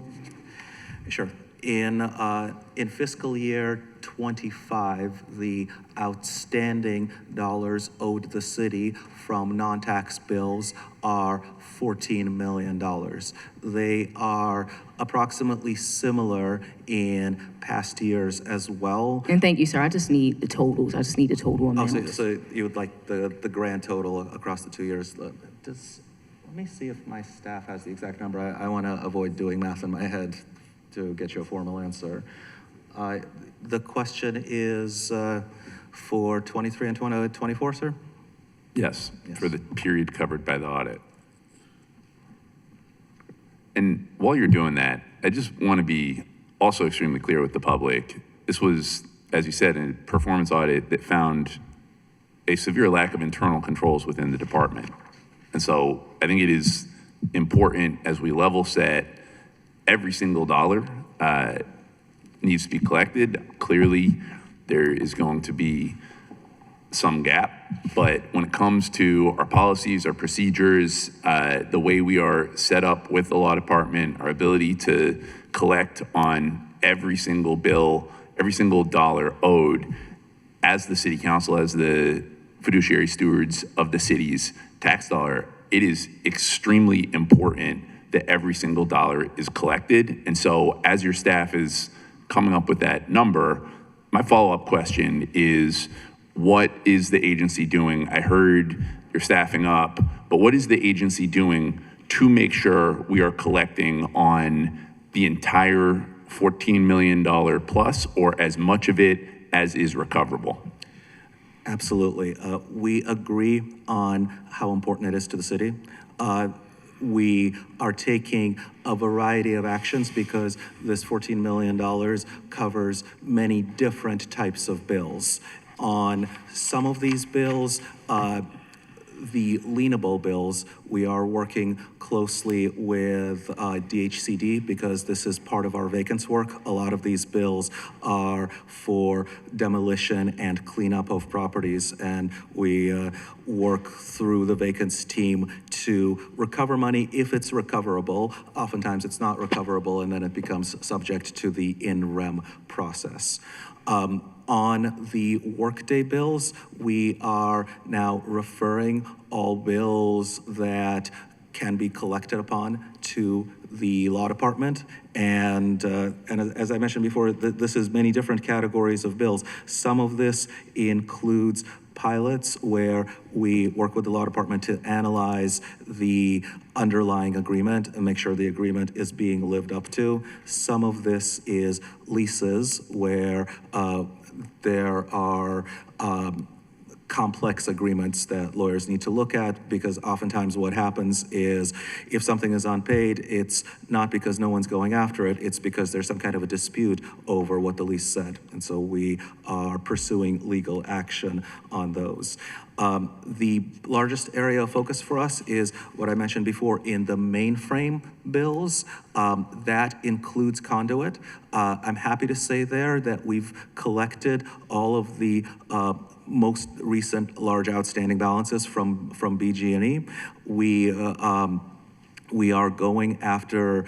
Sure. In fiscal year 25, the outstanding dollars owed the city from non-tax bills are $14 million. They are approximately similar in past years as well. And thank you, sir. I just need the totals. I just need the total amount. Oh, so you would like the grand total across the 2 years? Let me see if my staff has the exact number. I want to avoid doing math in my head to get you a formal answer. The question is for 23 and 24, sir? Yes, for the period covered by the audit. And while you're doing that, I just want to be also extremely clear with the public. This was, as you said, a performance audit that found a severe lack of internal controls within the department. And so I think it is important, as we level set, every single dollar needs to be collected. Clearly, there is going to be some gap, but when it comes to our policies, our procedures, the way we are set up with the law department, our ability to collect on every single bill, every single dollar owed, as the city council, as the fiduciary stewards of the city's tax dollar, it is extremely important that every single dollar is collected. And so as your staff is coming up with that number, my follow-up question is, what is the agency doing? I heard you're staffing up, but what is the agency doing to make sure we are collecting on the entire $14 million plus, or as much of it as is recoverable? Absolutely. We agree on how important it is to the city. we are taking a variety of actions because this $14 million covers many different types of bills. On some of these bills, the lienable bills, we are working closely with DHCD because this is part of our vacancy work. A lot of these bills are for demolition and cleanup of properties, and we work through the vacancy team to recover money if it's recoverable. Oftentimes it's not recoverable, and then it becomes subject to the in-rem process. On the workday bills, we are now referring all bills that can be collected upon to the law department. And as I mentioned before, this is many different categories of bills. Some of this includes pilots where we work with the law department to analyze the underlying agreement and make sure the agreement is being lived up to. Some of this is leases where there are complex agreements that lawyers need to look at, because oftentimes what happens is if something is unpaid, it's not because no one's going after it, it's because there's some kind of a dispute over what the lease said. And so we are pursuing legal action on those. The largest area of focus for us is what I mentioned before in the mainframe bills. That includes conduit. I'm happy to say there that we've collected all of the most recent large outstanding balances from BG&E. We are going after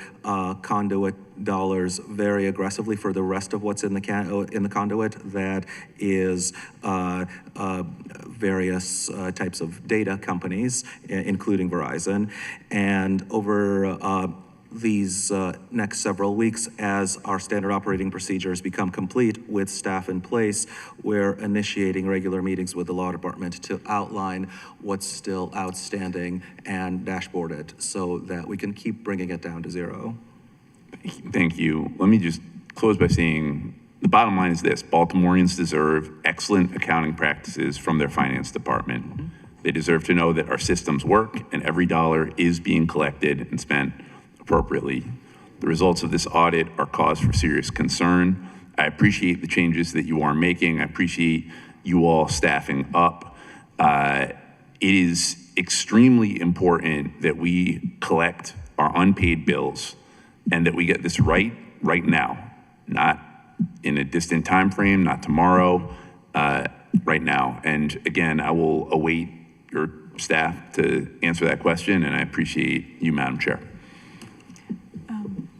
conduit dollars very aggressively for the rest of what's in the conduit. That is various types of data companies, including Verizon. And over these next several weeks, as our standard operating procedures become complete with staff in place, we're initiating regular meetings with the law department to outline what's still outstanding and dashboard it so that we can keep bringing it down to zero. Thank you. Let me just close by saying the bottom line is this: Baltimoreans deserve excellent accounting practices from their finance department. They deserve to know that our systems work and every dollar is being collected and spent appropriately. The results of this audit are cause for serious concern. I appreciate the changes that you are making. I appreciate you all staffing up. It is extremely important that we collect our unpaid bills and that we get this right now, not in a distant time frame, not tomorrow, right now. And again, I will await your staff to answer that question, and I appreciate you, Madam Chair.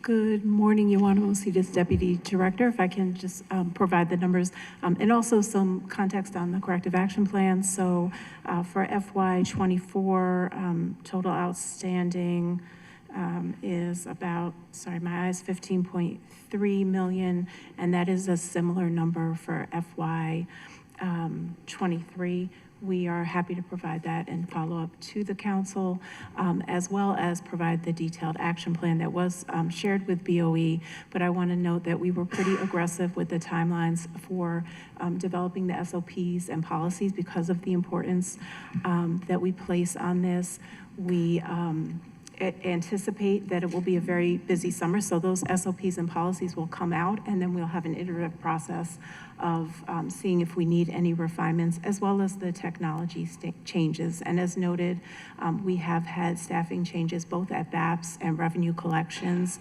Good morning, Ioana Mositas, Deputy Director. If I can just provide the numbers and also some context on the corrective action plan. So for FY24, total outstanding is about, sorry, my eyes, 15.3 million, and that is a similar number for FY23. We are happy to provide that and follow up to the council, as well as provide the detailed action plan that was shared with BOE. But I want to note that we were pretty aggressive with the timelines for developing the SOPs and policies because of the importance that we place on this. We anticipate that it will be a very busy summer, so those SOPs and policies will come out, and then we'll have an iterative process of seeing if we need any refinements, as well as the technology changes. And as noted, we have had staffing changes both at BAPS and revenue collections.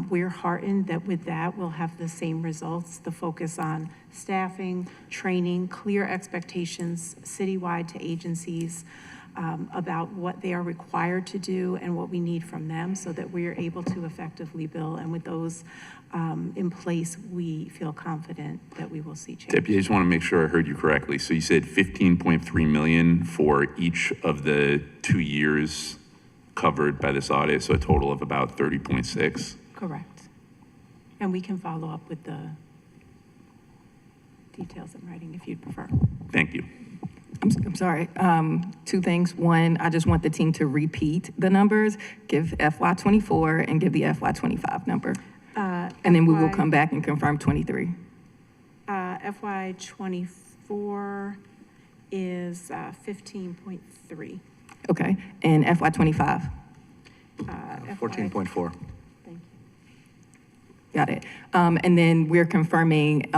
We're heartened that with that, we'll have the same results, the focus on staffing, training, clear expectations citywide to agencies, about what they are required to do and what we need from them so that we are able to effectively bill. And with those in place, we feel confident that we will see change. Deputy, I just want to make sure I heard you correctly. So you said 15.3 million for each of the 2 years covered by this audit, so a total of about 30.6? Correct. And we can follow up with the details in writing if you'd prefer. Thank you. I'm sorry, two things. One, I just want the team to repeat the numbers, give FY24 and give the FY25 number. And then we will come back and confirm 23. FY24 is 15.3. Okay, and FY25? FY. 14.4. Got it. And then we're confirming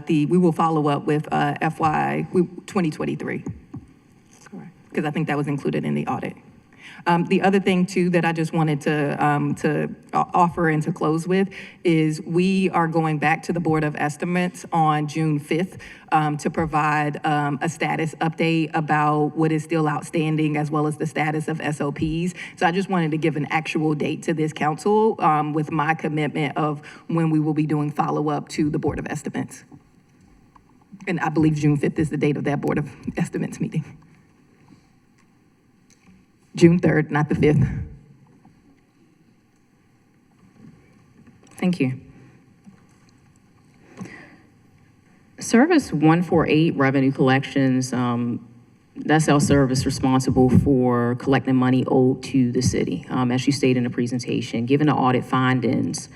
we will follow up with FY 2023. Correct. Because I think that was included in the audit. The other thing too that I just wanted to offer and to close with is we are going back to the Board of Estimates on June 5th to provide a status update about what is still outstanding as well as the status of SOPs. So I just wanted to give an actual date to this council with my commitment of when we will be doing follow-up to the Board of Estimates. And I believe June 5th is the date of that Board of Estimates meeting. June 3rd, not the 5th. Thank you. Service 148 revenue collections, that's our service responsible for collecting money owed to the city. As you stated in the presentation, given the audit findings,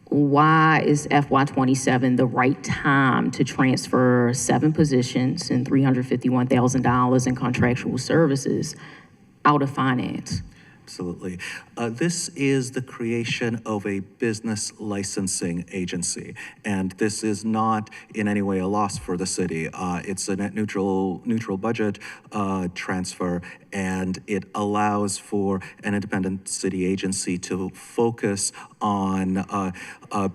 why is FY27 the right time to transfer 7 positions and $351,000 in contractual services out of finance? Absolutely. This is the creation of a business licensing agency, and this is not in any way a loss for the city. It's a net neutral budget transfer, and it allows for an independent city agency to focus on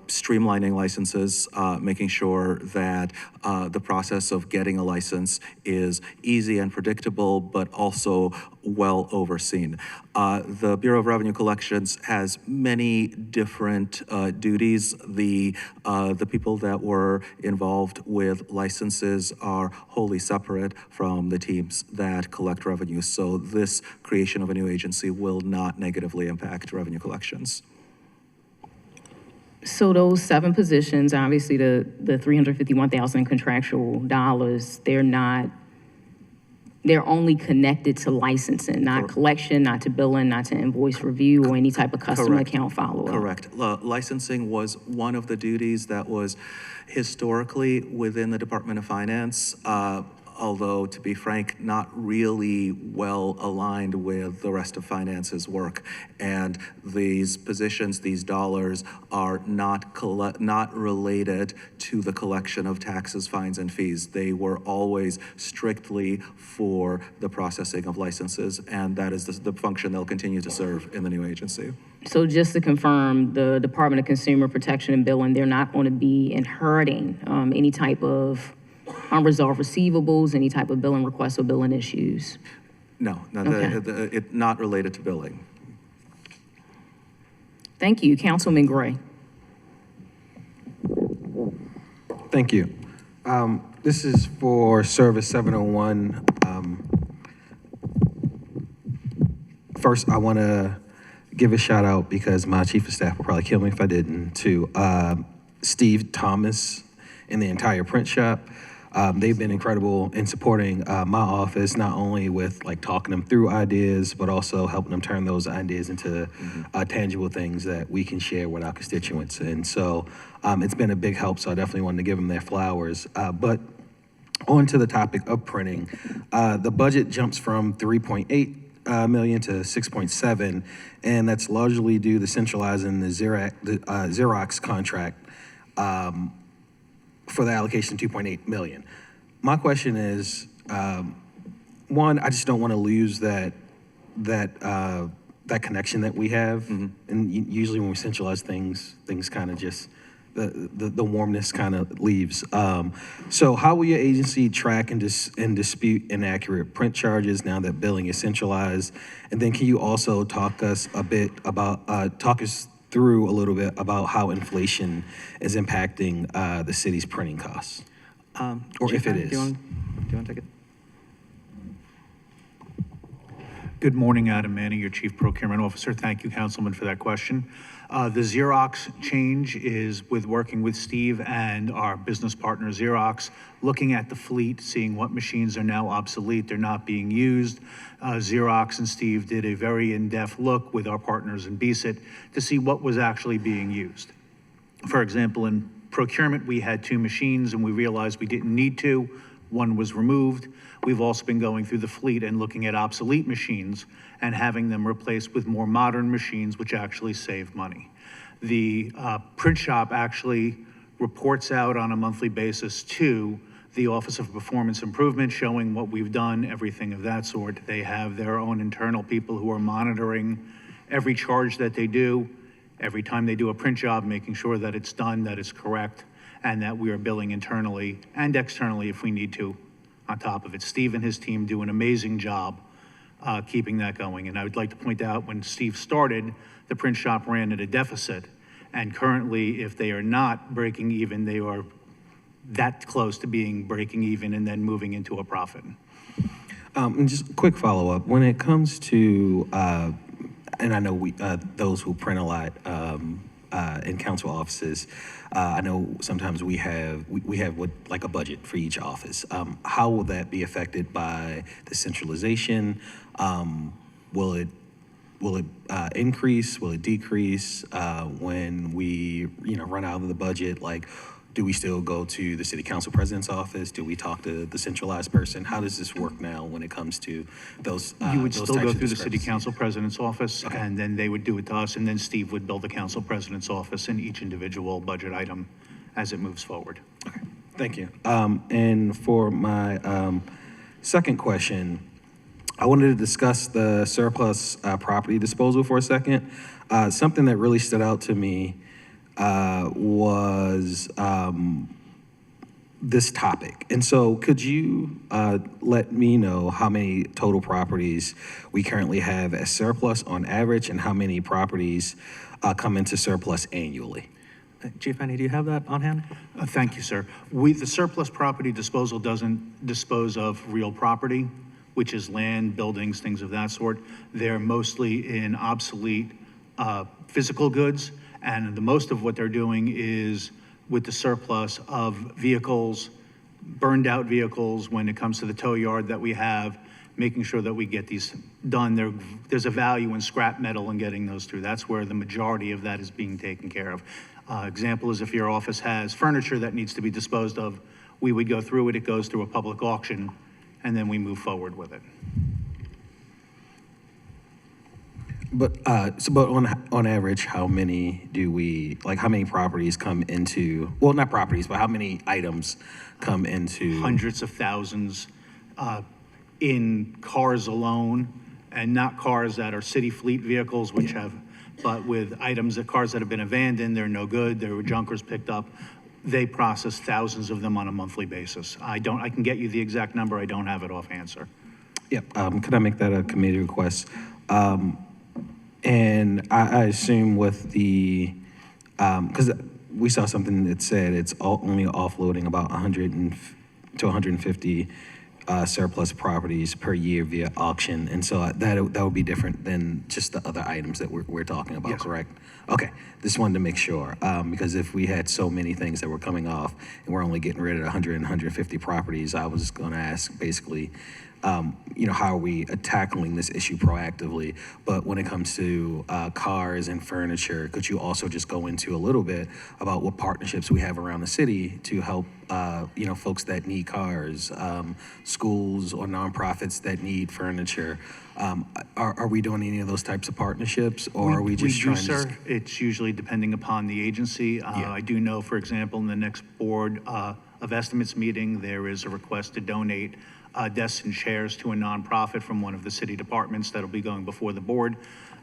streamlining licenses, making sure that the process of getting a license is easy and predictable, but also well overseen. The Bureau of Revenue Collections has many different duties. The people that were involved with licenses are wholly separate from the teams that collect revenue. So this creation of a new agency will not negatively impact revenue collections. So those 7 positions, obviously the $351,000 contractual dollars, they're only connected to licensing, not collection, not to billing, not to invoice review or any type of customer account follow-up. Correct. Licensing was one of the duties that was historically within the Department of Finance, although, to be frank, not really well aligned with the rest of finance's work. And these positions, these dollars, are not related to the collection of taxes, fines, and fees. They were always strictly for the processing of licenses, and that is the function they'll continue to serve in the new agency. So just to confirm, the Department of Consumer Protection and Billing, they're not going to be inheriting any type of unresolved receivables, any type of billing requests or billing issues? No, it's not related to billing. Thank you. Councilman Gray. Thank you. This is for Service 701. First, I want to give a shout out, because my chief of staff would probably kill me if I didn't, to Steve Thomas and the entire print shop. They've been incredible in supporting my office, not only with talking them through ideas, but also helping them turn those ideas into tangible things that we can share with our constituents. And so it's been a big help, so I definitely wanted to give them their flowers. But on to the topic of printing, the budget jumps from 3.8 million to 6.7, and that's largely due to centralizing the Xerox contract for the allocation 2.8 million. My question is, one, I just don't want to lose that connection that we have. And usually when we centralize things kind of just, the warmness kind of leaves. So how will your agency track and dispute inaccurate print charges now that billing is centralized? And then can you also talk us through a little bit about how inflation is impacting the city's printing costs, or if it is. Do you want to take it? Good morning, Adam Manning, your Chief Procurement Officer. Thank you, Councilman, for that question. The Xerox change is working with Steve and our business partner Xerox, looking at the fleet, seeing what machines are now obsolete, they're not being used. Xerox and Steve did a very in-depth look with our partners in BSIT to see what was actually being used. For example, in procurement, we had 2 machines and we realized we didn't need 2. one was removed. We've also been going through the fleet and looking at obsolete machines and having them replaced with more modern machines, which actually save money. The print shop actually reports out on a monthly basis to the Office of Performance Improvement, showing what we've done, everything of that sort. They have their own internal people who are monitoring every charge that they do, every time they do a print job, making sure that it's done, that it's correct, and that we are billing internally and externally if we need to on top of it. Steve and his team do an amazing job keeping that going. And I would like to point out, when Steve started, the print shop ran at a deficit. And currently, if they are not breaking even, they are that close to being breaking even and then moving into a profit. And just a quick follow-up. When it comes to, and I know those who print a lot in council offices, I know sometimes we have like a budget for each office. How will that be affected by the centralization? Will it increase? Will it decrease when we run out of the budget? Like, do we still go to the city council president's office? Do we talk to the centralized person? How does this work now when it comes to those? You would those still types go of through the city discrepancies? council president's office, and then they would do it to us, and then Steve would bill the council president's office in each individual budget item as it moves forward. Okay, thank you. And for my second question, I wanted to discuss the surplus property disposal for a second. Something that really stood out to me was this topic. And so could you let me know how many total properties we currently have as surplus on average, and how many properties come into surplus annually? Chief Penny, do you have that on hand? Thank you, sir. The surplus property disposal doesn't dispose of real property, which is land, buildings, things of that sort. They're mostly in obsolete physical goods, and the most of what they're doing is with the surplus of vehicles, burned out vehicles, when it comes to the tow yard that we have, making sure that we get these done. There's a value in scrap metal and getting those through. That's where the majority of that is being taken care of. Example is if your office has furniture that needs to be disposed of, we would go through it, it goes through a public auction, and then we move forward with it. But on average, how many how many properties come into, well, not properties, but how many items come into? Hundreds of thousands in cars alone, and not cars that are city fleet vehicles, which have, but with cars that have been abandoned, they're no good, they were junkers picked up. They process thousands of them on a monthly basis. I can get you the exact number, I don't have it offhand, sir. Yep, could I make that a committee request? And I assume with the, because we saw something that said it's only offloading about 100 to 150 surplus properties per year via auction. And so that would be different than just the other items that we're talking about, Yes. correct? Okay, just wanted to make sure, because if we had so many things that were coming off and we're only getting rid of 100 and 150 properties, I was going to ask basically, how are we tackling this issue proactively? But when it comes to cars and furniture, could you also just go into a little bit about what partnerships we have around the city to help, folks that need cars, schools or nonprofits that need furniture? Are we doing any of those types of partnerships, or are we just trying to? Sir. It's usually depending upon the agency. I do know, for example, in the next Board of Estimates meeting, there is a request to donate desks and chairs to a nonprofit from one of the city departments that'll be going before the board.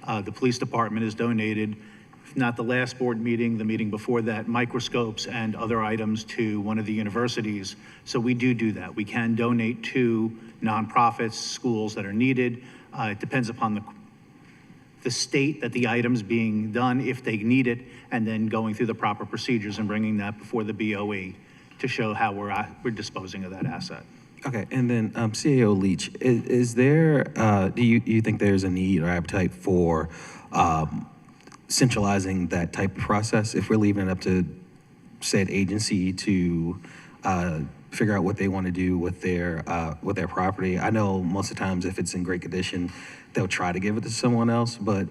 The police department has donated, if not the last board meeting, the meeting before that, microscopes and other items to one of the universities. So we do that. We can donate to nonprofits, schools that are needed. It depends upon the state that the item's being done, if they need it, and then going through the proper procedures and bringing that before the BOE to show how we're disposing of that asset. Okay, and then CAO Leach, is there, do you think there's a need or appetite for centralizing that type of process? If we're leaving it up to said agency to figure out what they want to do with their property. I know most of the times if it's in great condition, they'll try to give it to someone else, but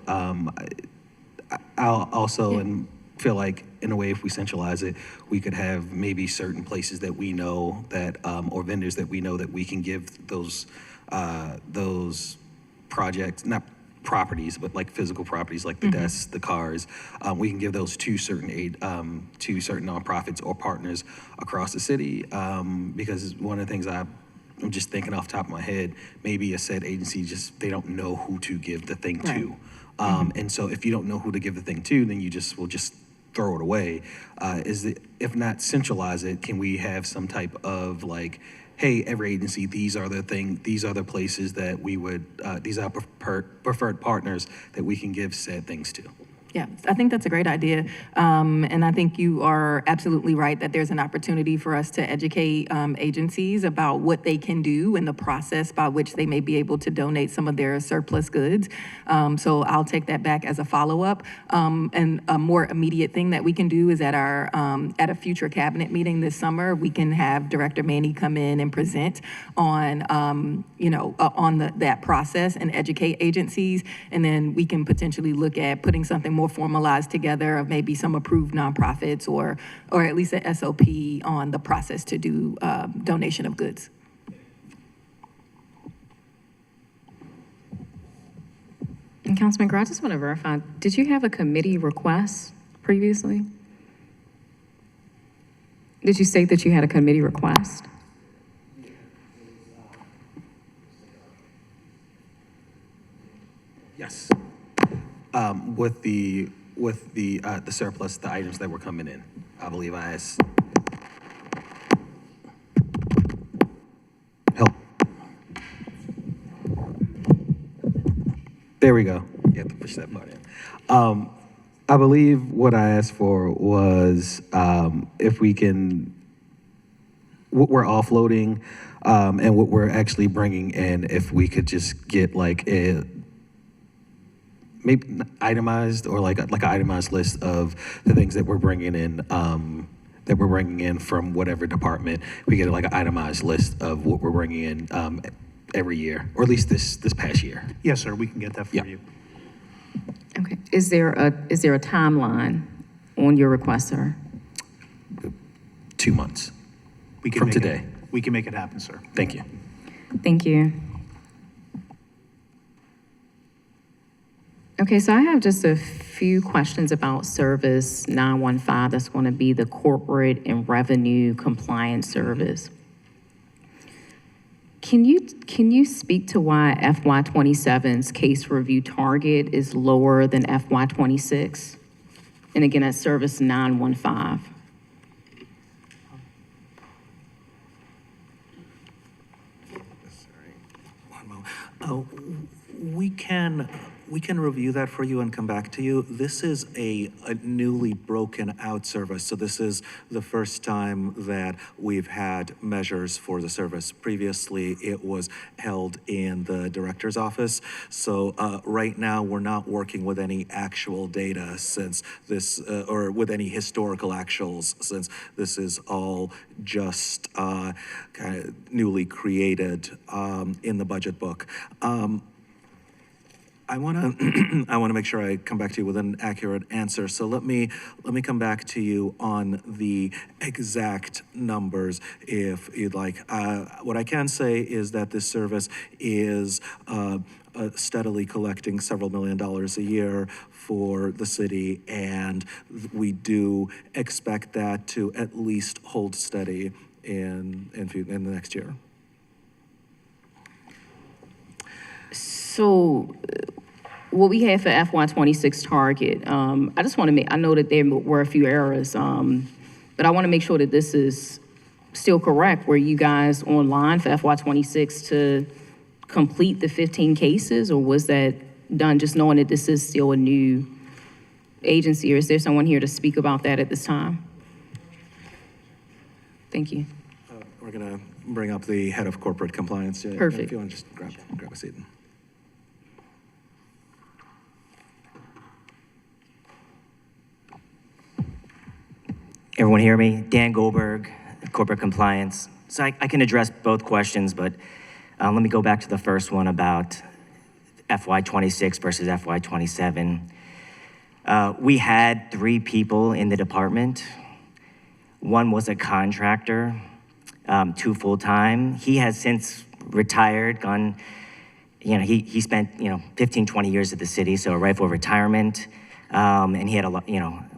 I'll also, and feel like, in a way, if we centralize it, we could have maybe certain places that we know that, or vendors that we know that we can give those projects, not properties, but like physical properties, like the desks, the cars. We can give those to certain nonprofits or partners across the city. Because one of the things I'm just thinking off the top of my head, maybe a said agency they don't know who to give the thing to. And so if you don't know who to give the thing to, then you will just throw it away. If not centralize it, can we have some type of like, hey, every agency, these are the places that we would, these are preferred partners that we can give said things to. Yeah, I think that's a great idea. And I think you are absolutely right that there's an opportunity for us to educate agencies about what they can do and the process by which they may be able to donate some of their surplus goods. So I'll take that back as a follow-up. And a more immediate thing that we can do is at a future cabinet meeting this summer, we can have Director Manny come in and present on, that process and educate agencies. And then we can potentially look at putting something more formalized together of maybe some approved nonprofits or at least an SOP on the process to do donation of goods. And Councilman Grau, I just want to verify, did you have a committee request previously? Did you state that you had a committee request? Yes. With the surplus, the items that were coming in, I believe I asked. Help. There we go. You have to push that button. I believe what I asked for was if we can, what we're offloading and what we're actually bringing in, if we could just get like a maybe itemized or like an itemized list of the things that we're bringing in from whatever department. We get like an itemized list of what we're bringing in every year, or at least this past year. Yes, sir, we can get that for you. Okay. Is there a timeline on your request, sir? 2 months We can from make today. We can make it happen, sir. Thank you. Thank you. Okay, so I have just a few questions about Service 915. That's going to be the Corporate and Revenue Compliance Service. Can you speak to why FY27's case review target is lower than FY26? And again, at Service 915. We can review that for you and come back to you. This is a newly broken out service. So this is the first time that we've had measures for the service. Previously, it was held in the director's office. So right now, we're not working with any actual data since this, or with any historical actuals, since this is all just kind of newly created in the budget book. I want to make sure I come back to you with an accurate answer. So let me come back to you on the exact numbers if you'd like. What I can say is that this service is steadily collecting several $1 million a year for the city, and we do expect that to at least hold steady in the next year. So what we have for FY26 target, I just want to I know that there were a few errors, but I want to make sure that this is still correct. Were you guys online for FY26 to complete the 15 cases, or was that done just knowing that this is still a new agency, or is there someone here to speak about that at this time? Thank you. We're going to bring up the head of corporate compliance. Perfect. If you want to just grab a seat. Everyone hear me? Dan Goldberg, Corporate Compliance. So I can address both questions, but let me go back to the first one about FY26 versus FY27. We had 3 people in the department. One was a contractor, 2 full-time. He has since retired, gone, he spent, 15, 20 years at the city, so a rightful retirement. And he had a lot,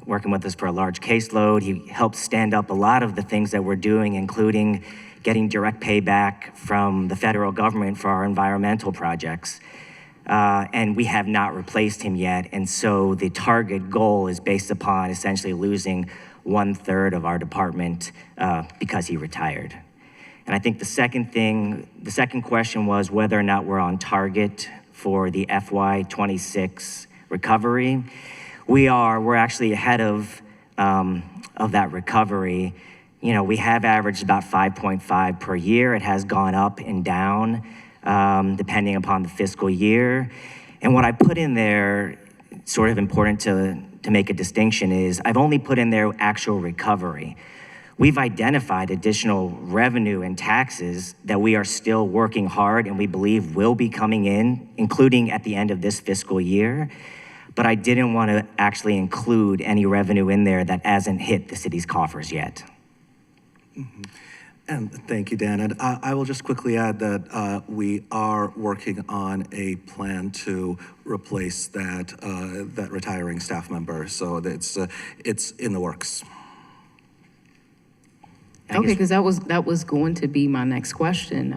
working with us for a large caseload. He helped stand up a lot of the things that we're doing, including getting direct payback from the federal government for our environmental projects. And we have not replaced him yet. And so the target goal is based upon essentially losing 1/3 of our department because he retired. And I think the second question was whether or not we're on target for the FY2026 recovery. We're actually ahead of that recovery. We have averaged about 5.5 per year. It has gone up and down depending upon the fiscal year. And what I put in there, sort of important to make a distinction, is I've only put in there actual recovery. We've identified additional revenue and taxes that we are still working hard and we believe will be coming in, including at the end of this fiscal year. But I didn't want to actually include any revenue in there that hasn't hit the city's coffers yet. Mm-hmm. And thank you, Dan. And I will just quickly add that we are working on a plan to replace that retiring staff member. So it's in the works. Okay, because that was going to be my next question.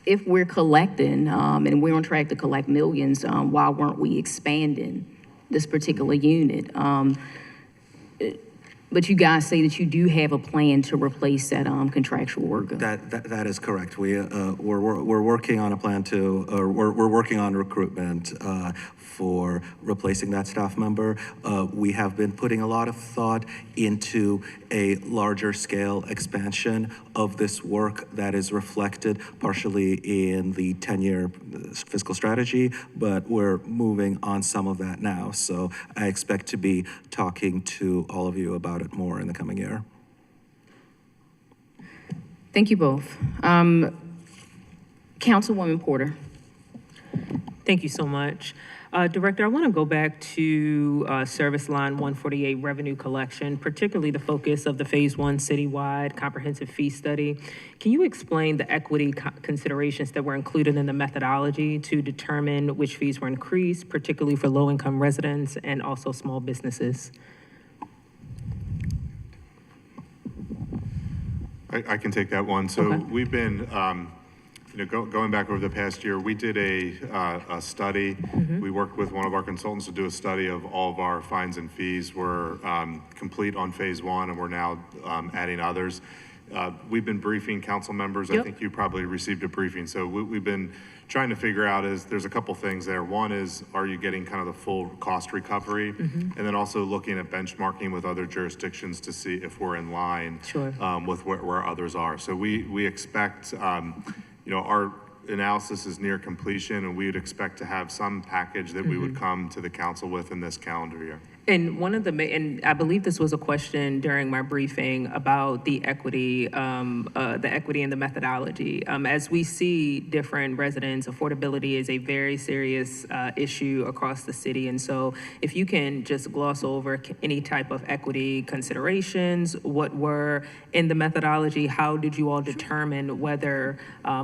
If we're collecting and we're on track to collect millions, why weren't we expanding this particular unit? But you guys say that you do have a plan to replace that contractual worker. That is correct. We're working on a plan we're working on recruitment for replacing that staff member. We have been putting a lot of thought into a larger scale expansion of this work that is reflected partially in the 10-year fiscal strategy, but we're moving on some of that now. So I expect to be talking to all of you about it more in the coming year. Thank you both. Councilwoman Porter. Thank you so much. Director, I want to go back to Service Line 148 revenue collection, particularly the focus of the Phase 1 citywide comprehensive fee study. Can you explain the equity considerations that were included in the methodology to determine which fees were increased, particularly for low-income residents and also small businesses? I can take that one. So Okay. we've been, going back over the past year, we did a study. We worked with one of our consultants to do a study of all of our fines and fees. We're complete on Phase 1, and we're now adding others. We've been briefing council members. Yep. I think you probably received a briefing. So we've been trying to figure out there's a couple things there. One is, are you getting kind of the full cost recovery? And then also looking at benchmarking with other jurisdictions to see if we're in line Sure. with where others are. So we expect, our analysis is near completion, and we would expect to have some package that we would come to the council with in this calendar year. And one of and I believe this was a question during my briefing about the equity and the methodology. As we see different residents, affordability is a very serious issue across the city. And so if you can just gloss over any type of equity considerations, what were in the methodology, how did you all determine whether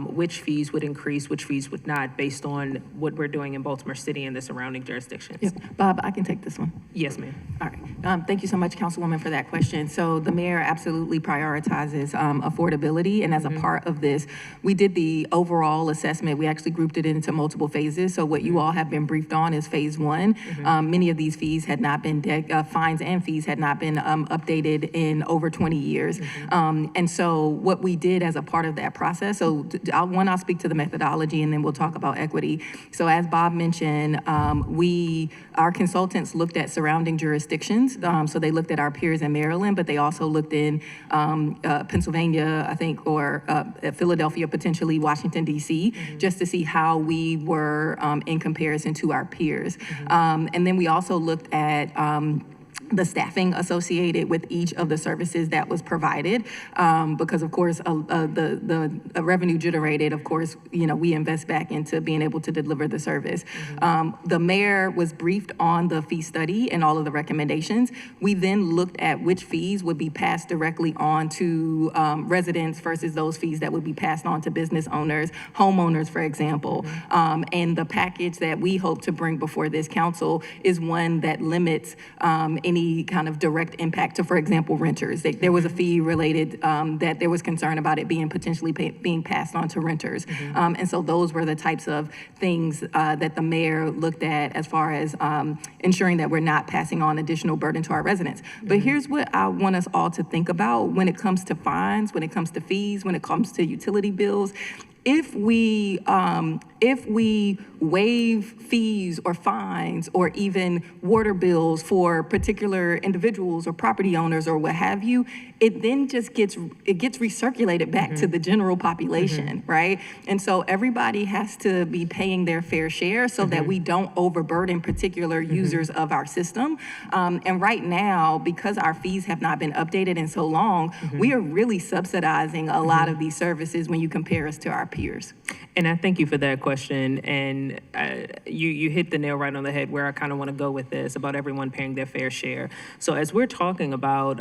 which fees would increase, which fees would not, based on what we're doing in Baltimore City and the surrounding jurisdictions? Yep. Bob, I can take this one. Yes, ma'am. All right. Thank you so much, Councilwoman, for that question. So the mayor absolutely prioritizes affordability, and as a part of this, we did the overall assessment. We actually grouped it into multiple phases. So what you all have been briefed on is Phase 1. Many of these fees had not been, fines and fees had not been updated in over 20 years. And so what we did as a part of that process, so I'll speak to the methodology, and then we'll talk about equity. So as Bob mentioned, our consultants looked at surrounding jurisdictions. So they looked at our peers in Maryland, but they also looked in Pennsylvania, I think, or Philadelphia, potentially Washington, D.C., just to see how we were in comparison to our peers. And then we also looked at the staffing associated with each of the services that was provided, because of course, the revenue generated, of course, we invest back into being able to deliver the service. The mayor was briefed on the fee study and all of the recommendations. We then looked at which fees would be passed directly on to residents versus those fees that would be passed on to business owners, homeowners, for example. And the package that we hope to bring before this council is one that limits any kind of direct impact to, for example, renters. There was a fee related that there was concern about it being potentially being passed on to renters. And so those were the types of things that the mayor looked at as far as ensuring that we're not passing on additional burden to our residents. But here's what I want us all to think about when it comes to fines, when it comes to fees, when it comes to utility bills. If we waive fees or fines or even water bills for particular individuals or property owners or what have you, it then just gets recirculated back to the general population, right? And so everybody has to be paying their fair share so that we don't overburden particular users of our system. And right now, because our fees have not been updated in so long, we are really subsidizing a lot of these services when you compare us to our peers. And I thank you for that question. And you hit the nail right on the head where I kind of want to go with this about everyone paying their fair share. So as we're talking about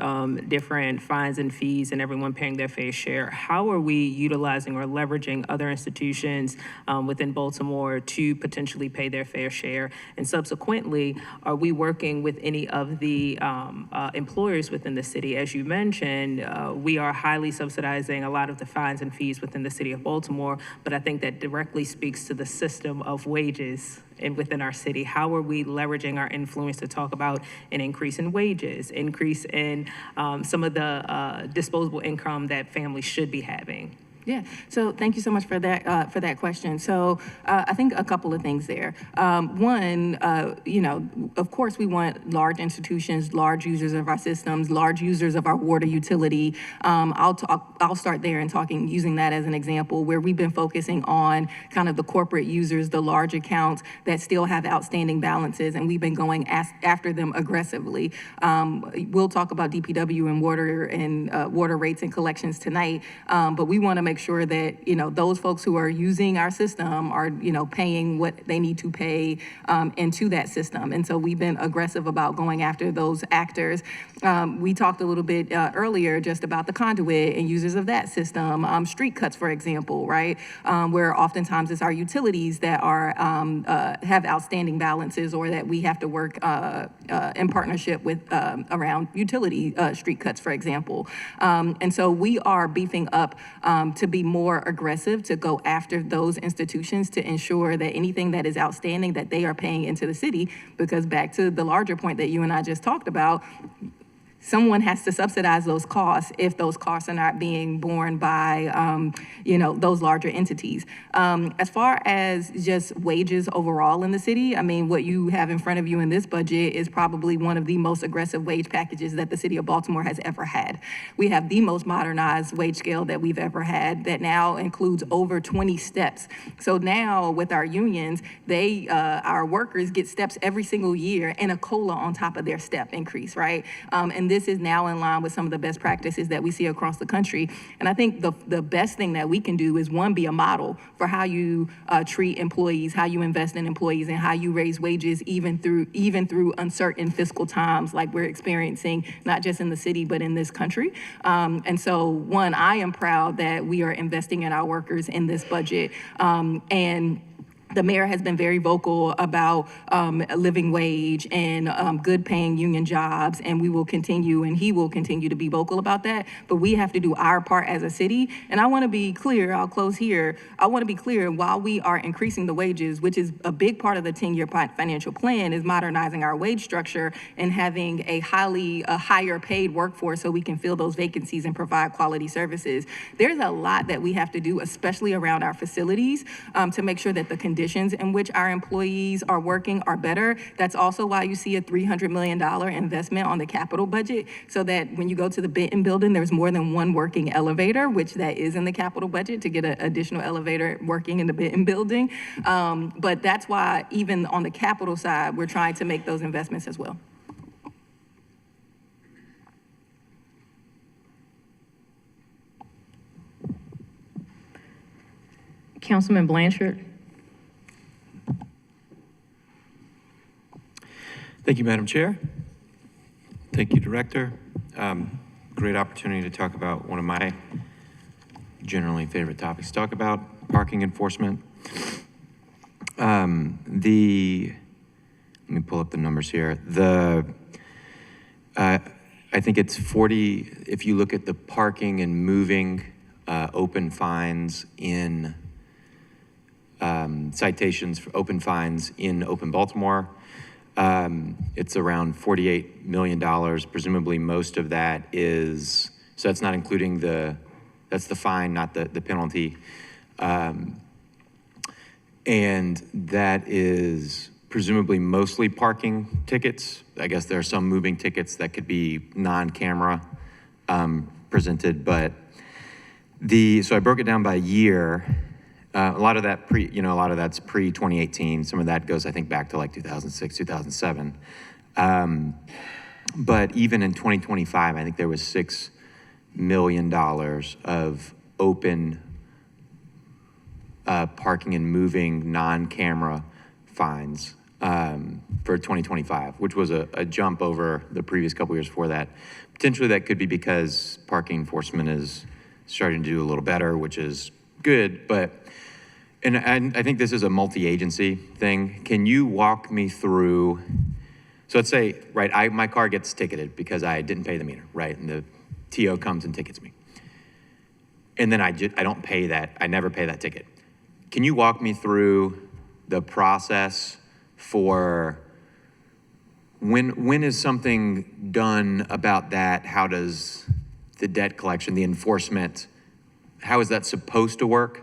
different fines and fees and everyone paying their fair share, how are we utilizing or leveraging other institutions within Baltimore to potentially pay their fair share? And subsequently, are we working with any of the employers within the city? As you mentioned, we are highly subsidizing a lot of the fines and fees within the city of Baltimore, but I think that directly speaks to the system of wages within our city. How are we leveraging our influence to talk about an increase in wages, increase in some of the disposable income that families should be having? Yeah, so thank you so much for that question. So I think a couple of things there. One, of course we want large institutions, large users of our systems, large users of our water utility. I'll start there and using that as an example where we've been focusing on kind of the corporate users, the large accounts that still have outstanding balances, and we've been going after them aggressively. We'll talk about DPW and water rates and collections tonight, but we want to make sure that, those folks who are using our system are, paying what they need to pay into that system. And so we've been aggressive about going after those actors. We talked a little bit earlier just about the conduit and users of that system. Street cuts, for example, right? Where oftentimes it's our utilities that are have outstanding balances or that we have to work in partnership with around utility street cuts, for example. And so we are beefing up to be more aggressive, to go after those institutions to ensure that anything that is outstanding that they are paying into the city, because back to the larger point that you and I just talked about, someone has to subsidize those costs if those costs are not being borne by, those larger entities. As far as just wages overall in the city, I mean, what you have in front of you in this budget is probably one of the most aggressive wage packages that the city of Baltimore has ever had. We have the most modernized wage scale that we've ever had that now includes over 20 steps. So now with our unions, our workers get steps every single year and a COLA on top of their step increase, right? And this is now in line with some of the best practices that we see across the country. And I think the best thing that we can do is, one, be a model for how you treat employees, how you invest in employees, and how you raise wages even through uncertain fiscal times like we're experiencing, not just in the city, but in this country. And so, one, I am proud that we are investing in our workers in this budget. And the mayor has been very vocal about a living wage and good paying union jobs, and he will continue to be vocal about that. But we have to do our part as a city. And I want to be clear, I'll close here. I want to be clear, while we are increasing the wages, which is a big part of the 10-year financial plan, is modernizing our wage structure and having a higher paid workforce so we can fill those vacancies and provide quality services. There's a lot that we have to do, especially around our facilities, to make sure that the conditions in which our employees are working are better. That's also why you see a $300 million investment on the capital budget, so that when you go to the Benton building, there's more than one working elevator, which that is in the capital budget, to get an additional elevator working in the Benton building. But that's why even on the capital side, we're trying to make those investments as well. Councilman Blanchard. Thank you, Madam Chair. Thank you, Director. Great opportunity to talk about one of my generally favorite topics to talk about, parking enforcement. Let me pull up the numbers here. I think it's 40, if you look at the parking and moving open fines in citations for open fines in Open Baltimore, it's around $48 million. Presumably most of that is, so that's not including that's the fine, not the penalty. And that is presumably mostly parking tickets. I guess there are some moving tickets that could be non-camera presented, but so I broke it down by year. A lot of that a lot of that's pre-2018. Some of that goes, I think, back to like 2006, 2007. But even in 2025, I think there was $6 million of open parking and moving non-camera fines for 2025, which was a jump over the previous couple years before that. Potentially that could be because parking enforcement is starting to do a little better, which is good, but and I think this is a multi-agency thing. Can you walk me through, so let's say, right, my car gets ticketed because I didn't pay the meter, right? And the TO comes and tickets me. And then I don't pay that, I never pay that ticket. Can you walk me through the process for when is something done about that? How does the debt collection, the enforcement, how is that supposed to work?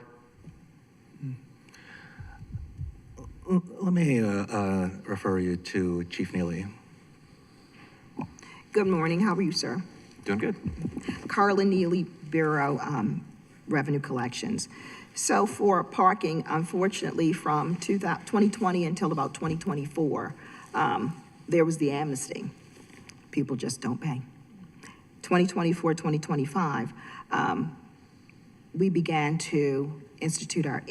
Let me refer you to Chief Neely. Good morning. How are you, sir? Doing good. Carla Neely, Bureau Revenue Collections. So for parking, unfortunately, from 2020 until about 2024, there was the amnesty. People just don't pay. 2024, 2025, we began to institute our,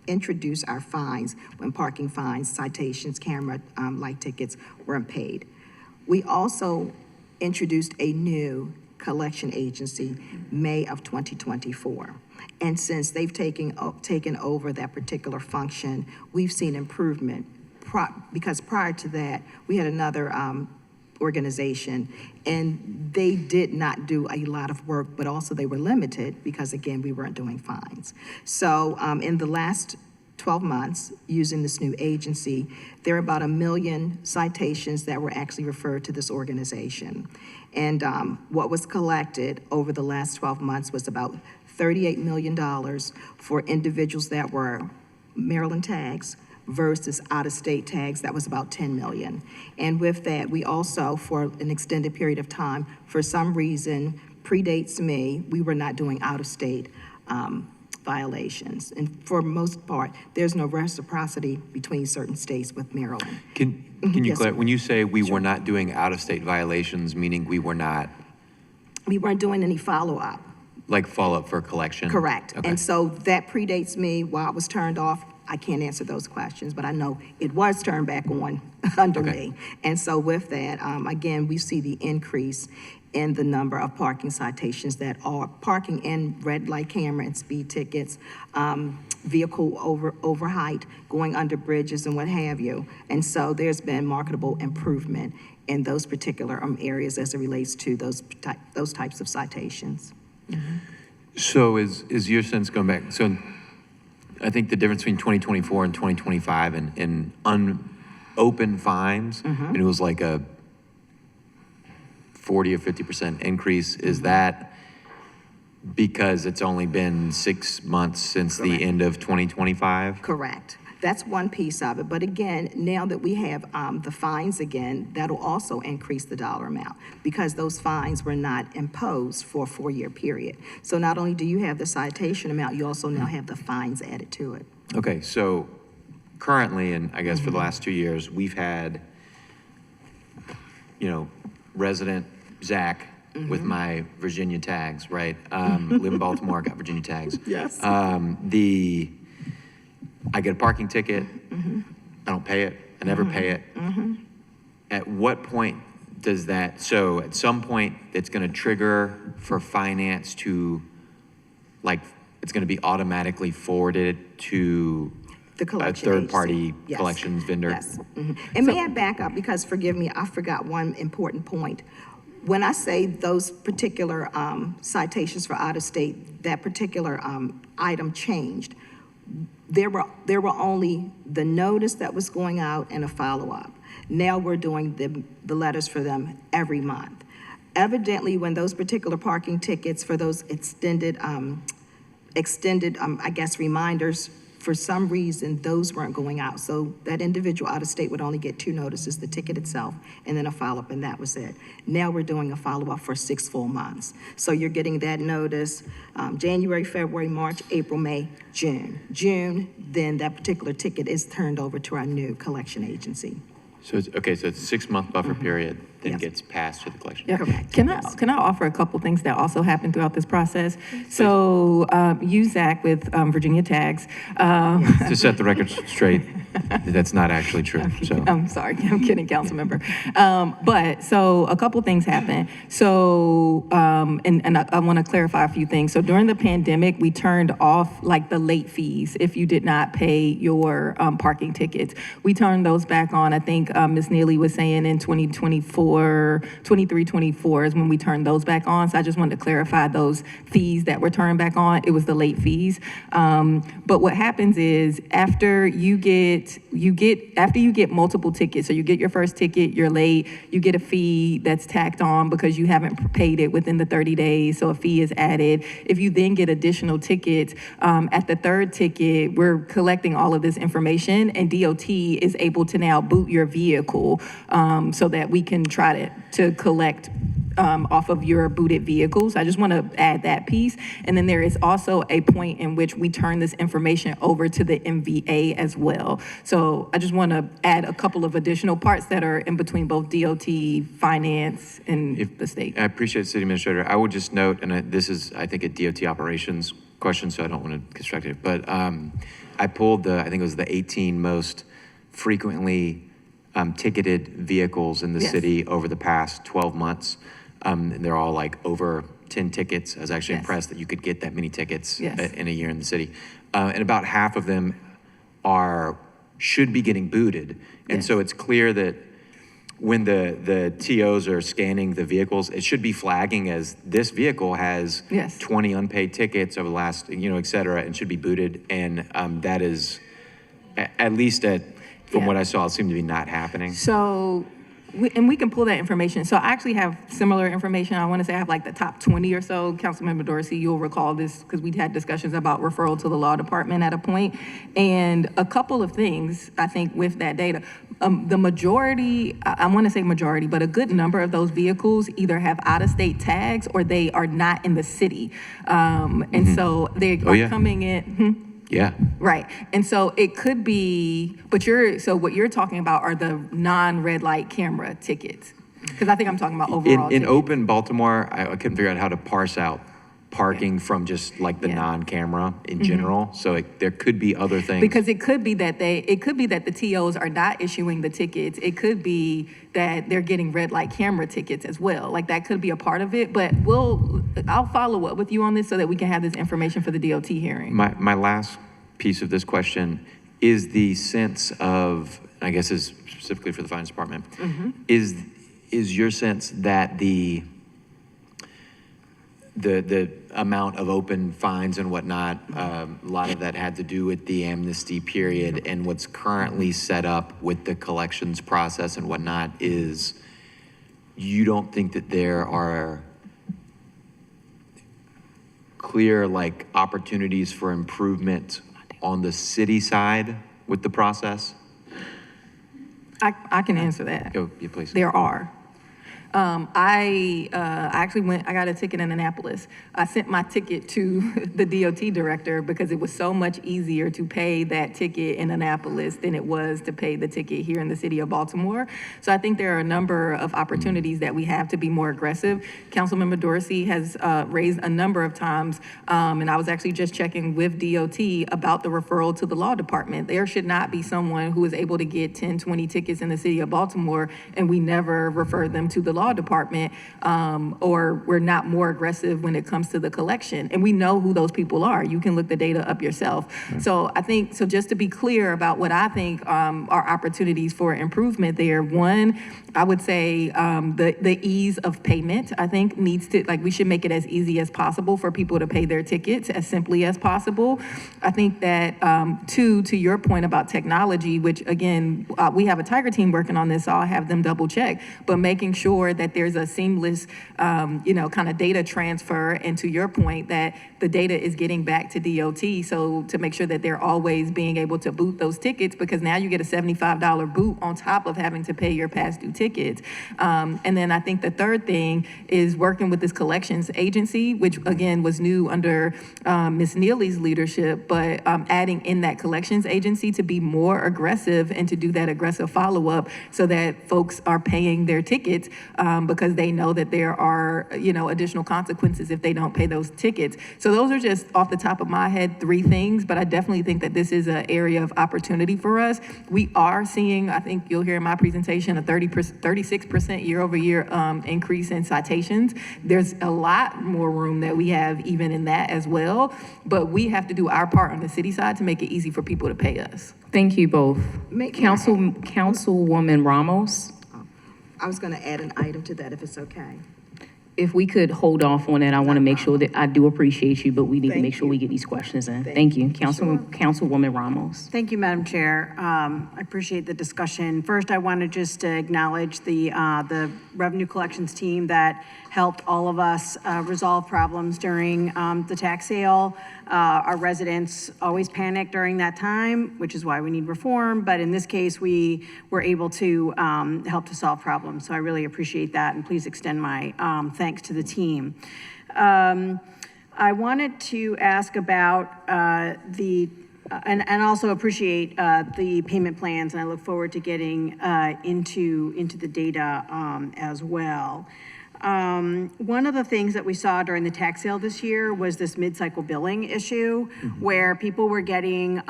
introduce our fines when parking fines, citations, camera light tickets weren't paid. We also introduced a new collection agency May of 2024. And since they've taken over that particular function, we've seen improvement. Because prior to that, we had another organization, and they did not do a lot of work, but also they were limited because, again, we weren't doing fines. So in the last 12 months, using this new agency, there are about 1 million citations that were actually referred to this organization. And what was collected over the last 12 months was about $38 million for individuals that were Maryland tags versus out-of-state tags. That was about 10 million. And with that, we also, for an extended period of time, for some reason, predates me, we were not doing out-of-state violations. And for most part, there's no reciprocity between certain states with Maryland. Can you Yes, clarify, sir. when you say we were not doing out-of-state violations, meaning we were not, We weren't doing any follow-up. like follow-up for collection? Correct. Okay. And so that predates me. While it was turned off, I can't answer those questions, but I know it was turned back on under me. And so with that, again, we see the increase in the number of parking citations that are parking in red light camera and speed tickets, vehicle over height, going under bridges and what have you. And so there's been marketable improvement in those particular areas as it relates to those types of citations. So is your sense going back, so I think the difference between 2024 and 2025 in unopened fines, and it was like a 40 or 50% increase, is that because it's only been 6 months since the end of 2025? Correct. That's one piece of it. But again, now that we have the fines again, that'll also increase the dollar amount because those fines were not imposed for a 4-year period. So not only do you have the citation amount, you also now have the fines added to it. Okay, so currently, and I guess for the last 2 years, we've had, resident Zach with my Virginia tags, right? Live in Baltimore, got Virginia tags. Yes. I get a parking ticket, I don't pay it, I never pay it. At what point does that, so at some point, it's gonna trigger for finance to, like, it's gonna be automatically forwarded to The a collection third-party agency. Yes. collections vendor? Yes. And may I back up, because forgive me, I forgot one important point. When I say those particular citations for out of state, that particular item changed, there were only the notice that was going out and a follow-up. Now we're doing the letters for them every month. Evidently, when those particular parking tickets for those extended, I guess, reminders, for some reason, those weren't going out. So that individual out of state would only get 2 notices, the ticket itself, and then a follow-up, and that was it. Now we're doing a follow-up for 6 full months. So you're getting that notice, January, February, March, April, May, June. June, then that particular ticket is turned over to our new collection agency. So it's, okay, so it's a 6-month buffer period, then Yes. gets passed to the collection. Yeah. Correct. Can I offer a couple things that also happened throughout this process? So, you, Zach, with Virginia Tags. To set the record straight, that's not actually true, so. I'm sorry, I'm kidding, council member. But, so, a couple things happened. So, and I want to clarify a few things. So during the pandemic, we turned off like the late fees if you did not pay your parking tickets. We turned those back on. I think Ms. Neely was saying in 23-24 is when we turned those back on. So I just wanted to clarify those fees that were turned back on. It was the late fees. But what happens is after you get multiple tickets, so you get your first ticket, you're late, you get a fee that's tacked on because you haven't paid it within the 30 days, so a fee is added. If you then get additional tickets, at the third ticket, we're collecting all of this information, and DOT is able to now boot your vehicle so that we can try to collect off of your booted vehicles. I just want to add that piece. And then there is also a point in which we turn this information over to the MVA as well. So I just want to add a couple of additional parts that are in between both DOT, finance, and the state. I appreciate it, City Administrator. I would just note, and this is, I think, a DOT operations question, so I don't want to construct it, but I pulled I think it was the 18 most frequently ticketed vehicles in the city over the past 12 months. And they're all like over 10 tickets. I was actually impressed that you could get that many tickets in a year in the city. And about half of them should be getting booted. And so it's clear that when the TOs are scanning the vehicles, it should be flagging as this vehicle has 20 unpaid tickets over the last, et cetera, and should be booted. And that is, at least from what I saw, it seemed to be not happening. So, we can pull that information. So I actually have similar information. I want to say I have like the top 20 or so. Councilmember Dorsey, you'll recall this because we had discussions about referral to the law department at a point. And a couple of things, I think, with that data. The majority, I want to say majority, but a good number of those vehicles either have out-of-state tags or they are not in the city. And so they are coming in. Yeah. Right. And so it could be, so what you're talking about are the non-red light camera tickets. Because I think I'm talking about overall In open Baltimore, I couldn't figure out how to parse out parking from just like the non-camera in general. So there could be other things. Because it could be that the TOs are not issuing the tickets. It could be that they're getting red light camera tickets as well. Like that could be a part of it, but I'll follow up with you on this so that we can have this information for the DOT hearing. My last piece of this question is the sense of, I guess is specifically for the finance department, is your sense that the amount of open fines and whatnot, a lot of that had to do with the amnesty period, and what's currently set up with the collections process and whatnot is you don't think that there are clear like opportunities for improvement on the city side with the process? I can answer that. Go, yeah, please. There are. I actually I got a ticket in Annapolis. I sent my ticket to the DOT director because it was so much easier to pay that ticket in Annapolis than it was to pay the ticket here in the city of Baltimore. So I think there are a number of opportunities that we have to be more aggressive. Councilmember Dorsey has raised a number of times, and I was actually just checking with DOT about the referral to the law department. There should not be someone who is able to get 10, 20 tickets in the city of Baltimore, and we never refer them to the law department, or we're not more aggressive when it comes to the collection. And we know who those people are. You can look the data up yourself. So I think, so just to be clear about what I think are opportunities for improvement there, one, I would say the ease of payment, I think needs to, like, we should make it as easy as possible for people to pay their tickets as simply as possible. I think that, two, to your point about technology, which again, we have a Tiger team working on this, so I'll have them double check, but making sure that there's a seamless, kind of data transfer, and to your point, that the data is getting back to DOT, so to make sure that they're always being able to boot those tickets, because now you get a $75 boot on top of having to pay your past due tickets. And then I think the third thing is working with this collections agency, which again was new under Ms. Neely's leadership, but adding in that collections agency to be more aggressive and to do that aggressive follow-up so that folks are paying their tickets because they know that there are, additional consequences if they don't pay those tickets. So those are just off the top of my head 3 things, but I definitely think that this is an area of opportunity for us. We are seeing, I think you'll hear in my presentation, a 36% year-over-year increase in citations. There's a lot more room that we have even in that as well, but we have to do our part on the city side to make it easy for people to pay us. Thank you both. Councilwoman Ramos, I was going to add an item to that if it's okay. if we could hold off on that, I want to make sure that, I do appreciate you, but we need to Thank make sure you. we get these questions in. Thank you. Councilwoman Ramos. Thank you, Madam Chair. I appreciate the discussion. First, I want to just acknowledge the revenue collections team that helped all of us resolve problems during the tax sale. Our residents always panic during that time, which is why we need reform. But in this case, we were able to help to solve problems. So I really appreciate that, and please extend my thanks to the team. I wanted to ask about and also appreciate the payment plans, and I look forward to getting into the data as well. One of the things that we saw during the tax sale this year was this mid-cycle billing issue, where people were getting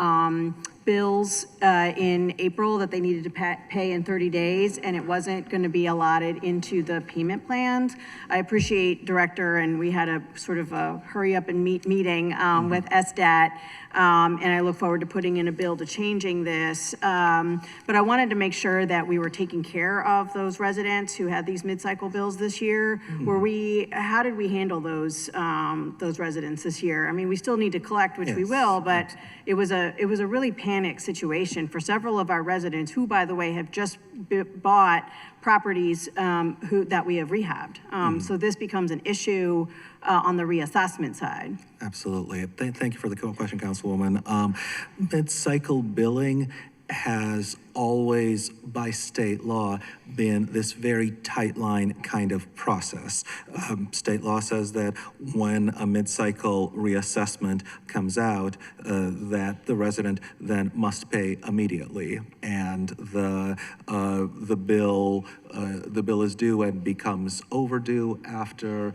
bills in April that they needed to pay in 30 days, and it wasn't going to be allotted into the payment plans. I appreciate, Director, and we had a sort of a hurry up and meeting with SDAT, and I look forward to putting in a bill to changing this. But I wanted to make sure that we were taking care of those residents who had these mid-cycle bills this year. How did we handle those residents this year? I mean, we still need to collect, which we will, but it was a really panic situation for several of our residents who, by the way, have just bought properties that we have rehabbed. So this becomes an issue on the reassessment side. Absolutely. Thank you for the question, Councilwoman. Mid-cycle billing has always, by state law, been this very tight line kind of process. State law says that when a mid-cycle reassessment comes out, that the resident then must pay immediately, and the bill is due and becomes overdue after.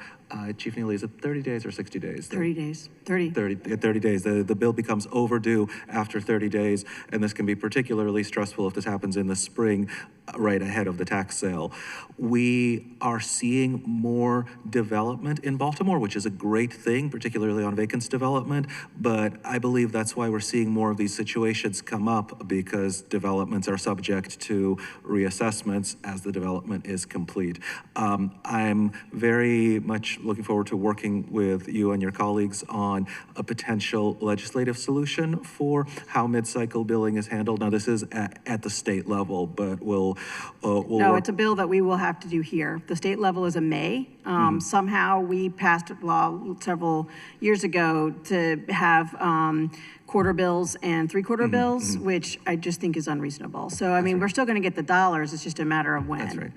Chief Neely, is it 30 days or 60 days? 30 days. 30 days. The bill becomes overdue after 30 days, and this can be particularly stressful if this happens in the spring, right ahead of the tax sale. We are seeing more development in Baltimore, which is a great thing, particularly on vacants development, but I believe that's why we're seeing more of these situations come up, because developments are subject to reassessments as the development is complete. I'm very much looking forward to working with you and your colleagues on a potential legislative solution for how mid-cycle billing is handled. Now, this is at the state level, but we'll So we'll No, work. it's a bill that we will have to do here. The state level is a May. Somehow we passed a law several years ago to have quarter bills and three-quarter bills, which I just think is unreasonable. So, I mean, we're still going to get the dollars, it's just a matter of when. That's right.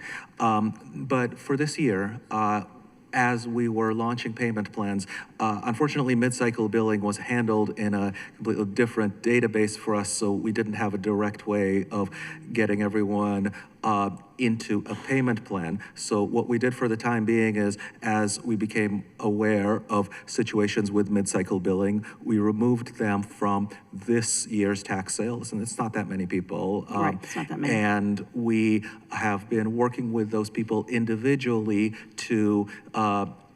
But for this year, as we were launching payment plans, unfortunately, mid-cycle billing was handled in a completely different database for us, so we didn't have a direct way of getting everyone into a payment plan. So what we did for the time being is, as we became aware of situations with mid-cycle billing, we removed them from this year's tax sales, and it's not that many people. Right, it's not that many. And we have been working with those people individually to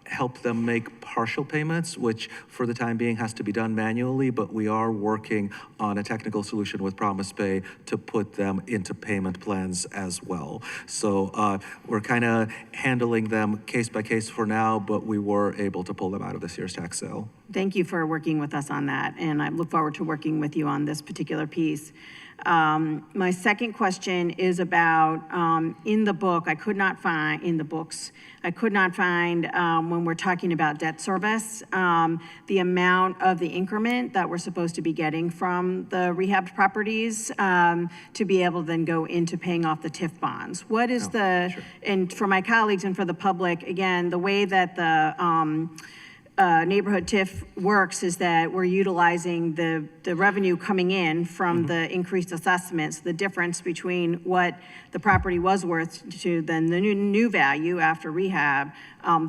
help them make partial payments, which for the time being has to be done manually, but we are working on a technical solution with Promise Pay to put them into payment plans as well. So we're kind of handling them case by case for now, but we were able to pull them out of this year's tax sale. Thank you for working with us on that, and I look forward to working with you on this particular piece. My second question is about, in the book, I could not find, in the books, I could not find, when we're talking about debt service, the amount of the increment that we're supposed to be getting from the rehabbed properties to be able to then go into paying off the TIF bonds. What is and for my colleagues and for the public, again, the way that the neighborhood TIF works is that we're utilizing the revenue coming in from the increased assessments, the difference between what the property was worth to then the new value after rehab,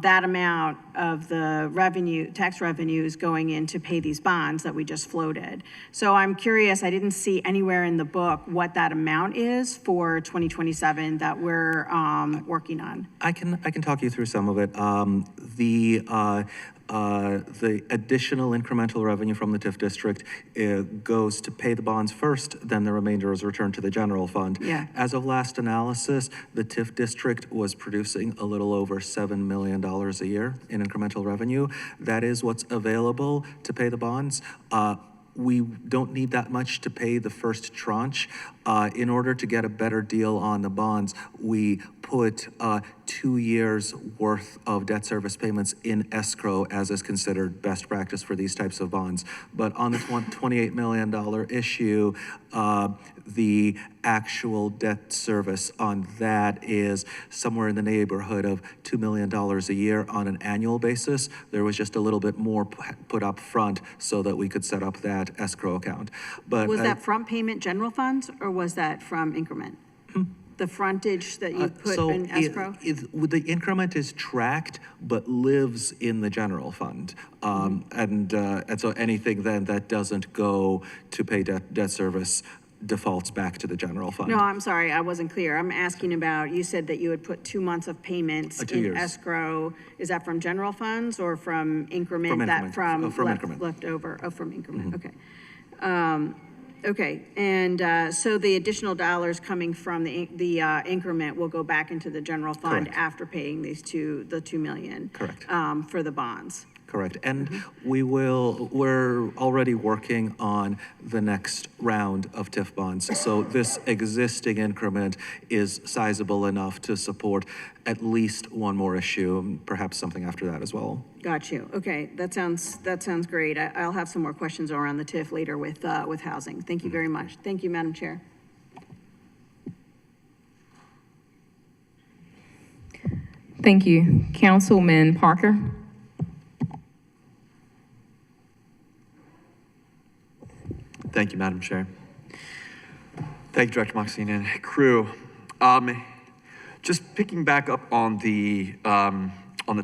that amount of the revenue, tax revenues going in to pay these bonds that we just floated. So I'm curious, I didn't see anywhere in the book what that amount is for 2027 that we're working on. I can talk you through some of it. The additional incremental revenue from the TIF district goes to pay the bonds first, then the remainder is returned to the general fund. Yeah. As of last analysis, the TIF district was producing a little over $7 million a year in incremental revenue. That is what's available to pay the bonds. We don't need that much to pay the first tranche. In order to get a better deal on the bonds, we put 2 years worth of debt service payments in escrow, as is considered best practice for these types of bonds. But on the $28 million issue, the actual debt service on that is somewhere in the neighborhood of $2 million a year on an annual basis. There was just a little bit more put up front so that we could set up that escrow account. But Was that front payment general funds, or was that from increment? The frontage that you put in escrow? The increment is tracked, but lives in the general fund. And so anything then that doesn't go to pay debt service defaults back to the general fund. No, I'm sorry, I wasn't clear. I'm asking about, you said that you would put 2 months of payments 2 in years. escrow. Is that from general funds or from increment? From increment. Left over, from increment, okay. Okay, and so the additional dollars coming from the increment will go back into the general fund Correct. after paying the $2 million? Correct. For the bonds? Correct. And we're already working on the next round of TIF bonds. So this existing increment is sizable enough to support at least one more issue, and perhaps something after that as well. Got you. Okay, that sounds great. I'll have some more questions around the TIF later with housing. Thank you very much. Thank you, Madam Chair. Thank you. Councilman Parker? Thank you, Madam Chair. Thank you, Director Maxine and crew. Just picking back up on the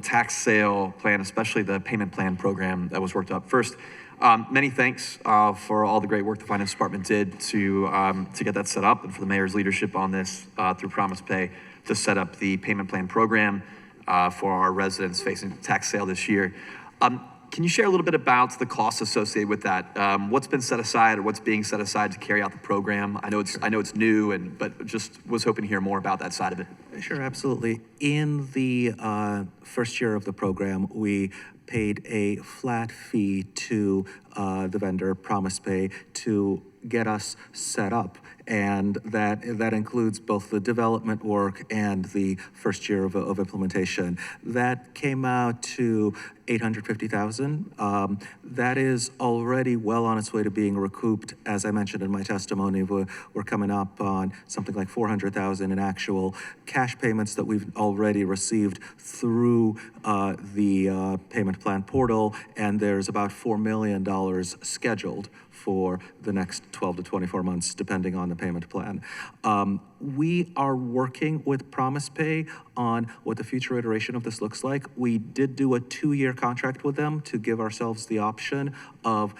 tax sale plan, especially the payment plan program that was worked up. First, many thanks for all the great work the Finance Department did to get that set up, and for the Mayor's leadership on this through Promise Pay to set up the payment plan program for our residents facing tax sale this year. Can you share a little bit about the costs associated with that? What's been set aside, or what's being set aside to carry out the program? I know it's new, but just was hoping to hear more about that side of it. Sure, absolutely. In the first year of the program, we paid a flat fee to the vendor, Promise Pay, to get us set up. And that includes both the development work and the first year of implementation. That came out to $850,000. That is already well on its way to being recouped. As I mentioned in my testimony, we're coming up on something like $400,000 in actual cash payments that we've already received through the payment plan portal, and there's about $4 million scheduled for the next 12 to 24 months, depending on the payment plan. We are working with Promise Pay on what the future iteration of this looks like. We did do a 2-year contract with them to give ourselves the option of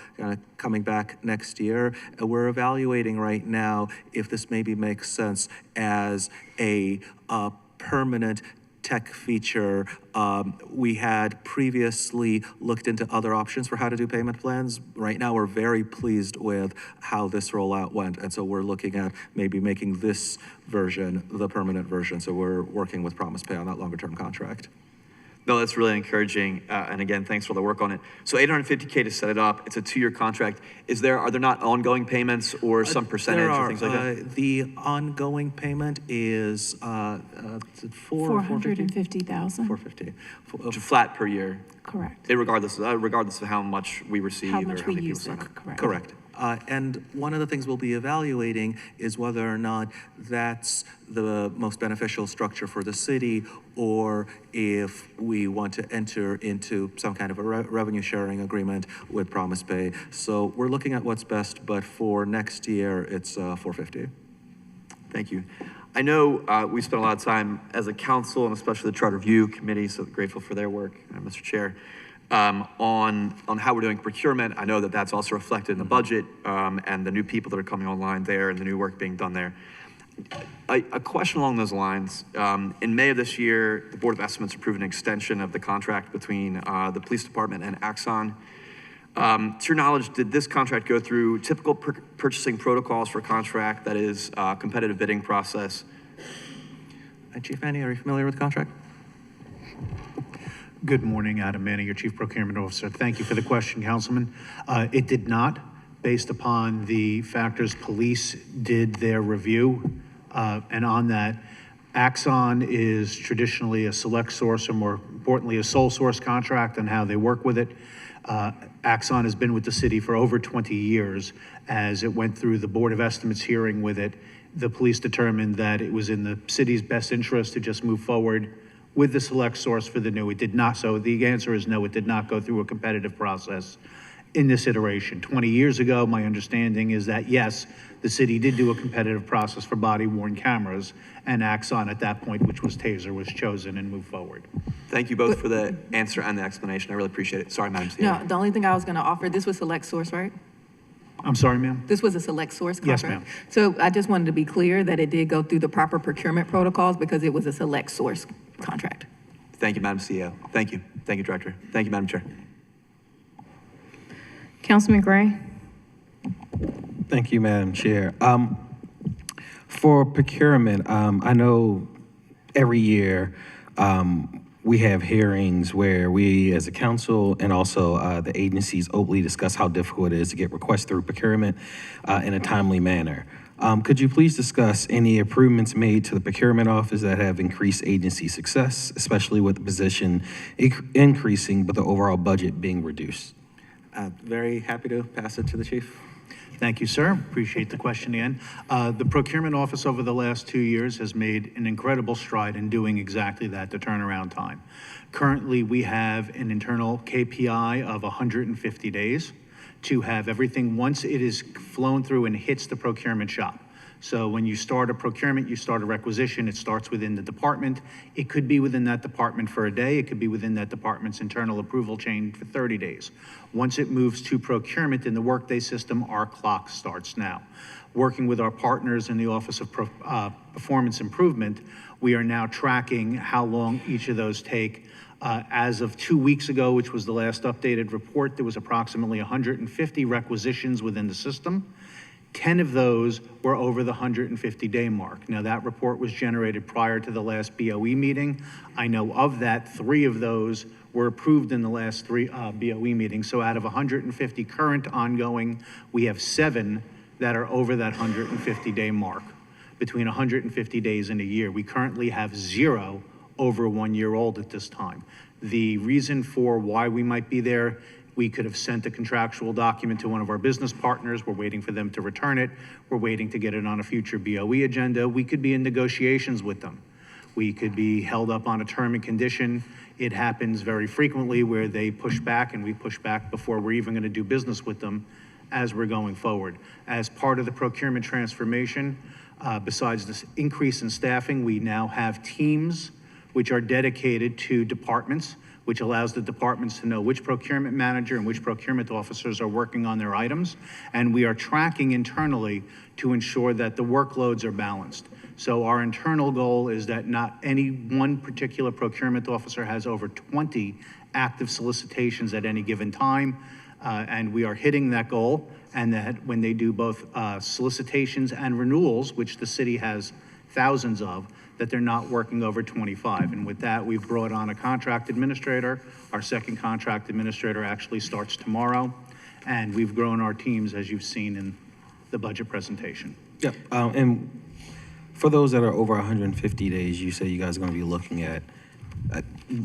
coming back next year. And we're evaluating right now if this maybe makes sense as a permanent tech feature. We had previously looked into other options for how to do payment plans. Right now, we're very pleased with how this rollout went. And so we're looking at maybe making this version the permanent version. So we're working with Promise Pay on that longer term contract. No, that's really encouraging. And again, thanks for the work on it. So $850K to set it up. It's a 2-year contract. Are there not ongoing payments or some percentage or things like that? The ongoing payment is $450,000. $450. Flat per year. Correct. Regardless of how much we receive How or much how we many use people it, sign up. correct. Correct. And one of the things we'll be evaluating is whether or not that's the most beneficial structure for the city, or if we want to enter into some kind of a revenue sharing agreement with Promise Pay. So we're looking at what's best, but for next year, it's $450. Thank you. I know we spent a lot of time as a council, and especially the Charter Review Committee, so grateful for their work, Mr. Chair, on how we're doing procurement. I know that that's also reflected in the budget and the new people that are coming online there and the new work being done there. A question along those lines. In May of this year, the Board of Estimates approved an extension of the contract between the police department and Axon. To your knowledge, did this contract go through typical purchasing protocols for a contract that is a competitive bidding process? Chief Manny, are you familiar with the contract? Good morning, Adam Manning, your Chief Procurement Officer. Thank you for the question, Councilman. It did not, based upon the factors police did their review. And on that, Axon is traditionally a select source, or more importantly, a sole source contract on how they work with it. Axon has been with the city for over 20 years. As it went through the Board of Estimates hearing with it, the police determined that it was in the city's best interest to just move forward with the select source for the new. It did not. So the answer is no, it did not go through a competitive process in this iteration. 20 years ago, my understanding is that, yes, the city did do a competitive process for body-worn cameras, and Axon at that point, which was Taser, was chosen and moved forward. Thank you both for the answer and the explanation. I really appreciate it. Sorry, Madam CEO. No, the only thing I was going to offer, this was select source, right? I'm sorry, ma'am? This was a select source Yes, contract? ma'am. So I just wanted to be clear that it did go through the proper procurement protocols because it was a select source contract. Thank you, Madam CEO. Thank you. Thank you, Director. Thank you, Madam Chair. Councilman Gray? Thank you, Madam Chair. For procurement, I know every year we have hearings where we as a council and also the agencies openly discuss how difficult it is to get requests through procurement in a timely manner. Could you please discuss any improvements made to the procurement office that have increased agency success, especially with the position increasing but the overall budget being reduced? Very happy to pass it to the chief. Thank you, sir. Appreciate the question again. The procurement office over the last 2 years has made an incredible stride in doing exactly that, the turnaround time. Currently, we have an internal KPI of 150 days to have everything, once it is flown through and hits the procurement shop. So when you start a procurement, you start a requisition, it starts within the department. It could be within that department for a day. It could be within that department's internal approval chain for 30 days. Once it moves to procurement in the Workday system, our clock starts now. Working with our partners in the Office of Performance Improvement, we are now tracking how long each of those take. As of 2 weeks ago, which was the last updated report, there was approximately 150 requisitions within the system. 10 of those were over the 150-day mark. Now, that report was generated prior to the last BOE meeting. I know of that, 3 of those were approved in the last 3 BOE meetings. So out of 150 current ongoing, we have 7 that are over that 150-day mark, between 150 days and a year. We currently have 0 over 1 year old at this time. The reason for why we might be there, we could have sent a contractual document to one of our business partners. We're waiting for them to return it. We're waiting to get it on a future BOE agenda. We could be in negotiations with them. We could be held up on a term and condition. It happens very frequently where they push back and we push back before we're even going to do business with them as we're going forward. As part of the procurement transformation, besides this increase in staffing, we now have teams which are dedicated to departments, which allows the departments to know which procurement manager and which procurement officers are working on their items. And we are tracking internally to ensure that the workloads are balanced. So our internal goal is that not any one particular procurement officer has over 20 active solicitations at any given time. And we are hitting that goal. And that when they do both solicitations and renewals, which the city has thousands of, that they're not working over 25. And with that, we've brought on a contract administrator. Our second contract administrator actually starts tomorrow. And we've grown our teams, as you've seen in the budget presentation. Yep. And for those that are over 150 days, you say you guys are going to be looking at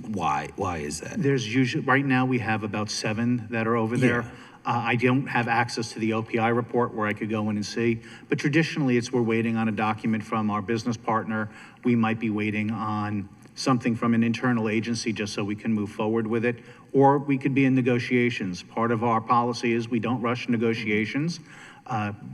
why? Why is that? There's usually, right now we have about 7 that are over there. Yeah. I don't have access to the OPI report where I could go in and see, but traditionally we're waiting on a document from our business partner. We might be waiting on something from an internal agency just so we can move forward with it, or we could be in negotiations. Part of our policy is we don't rush negotiations.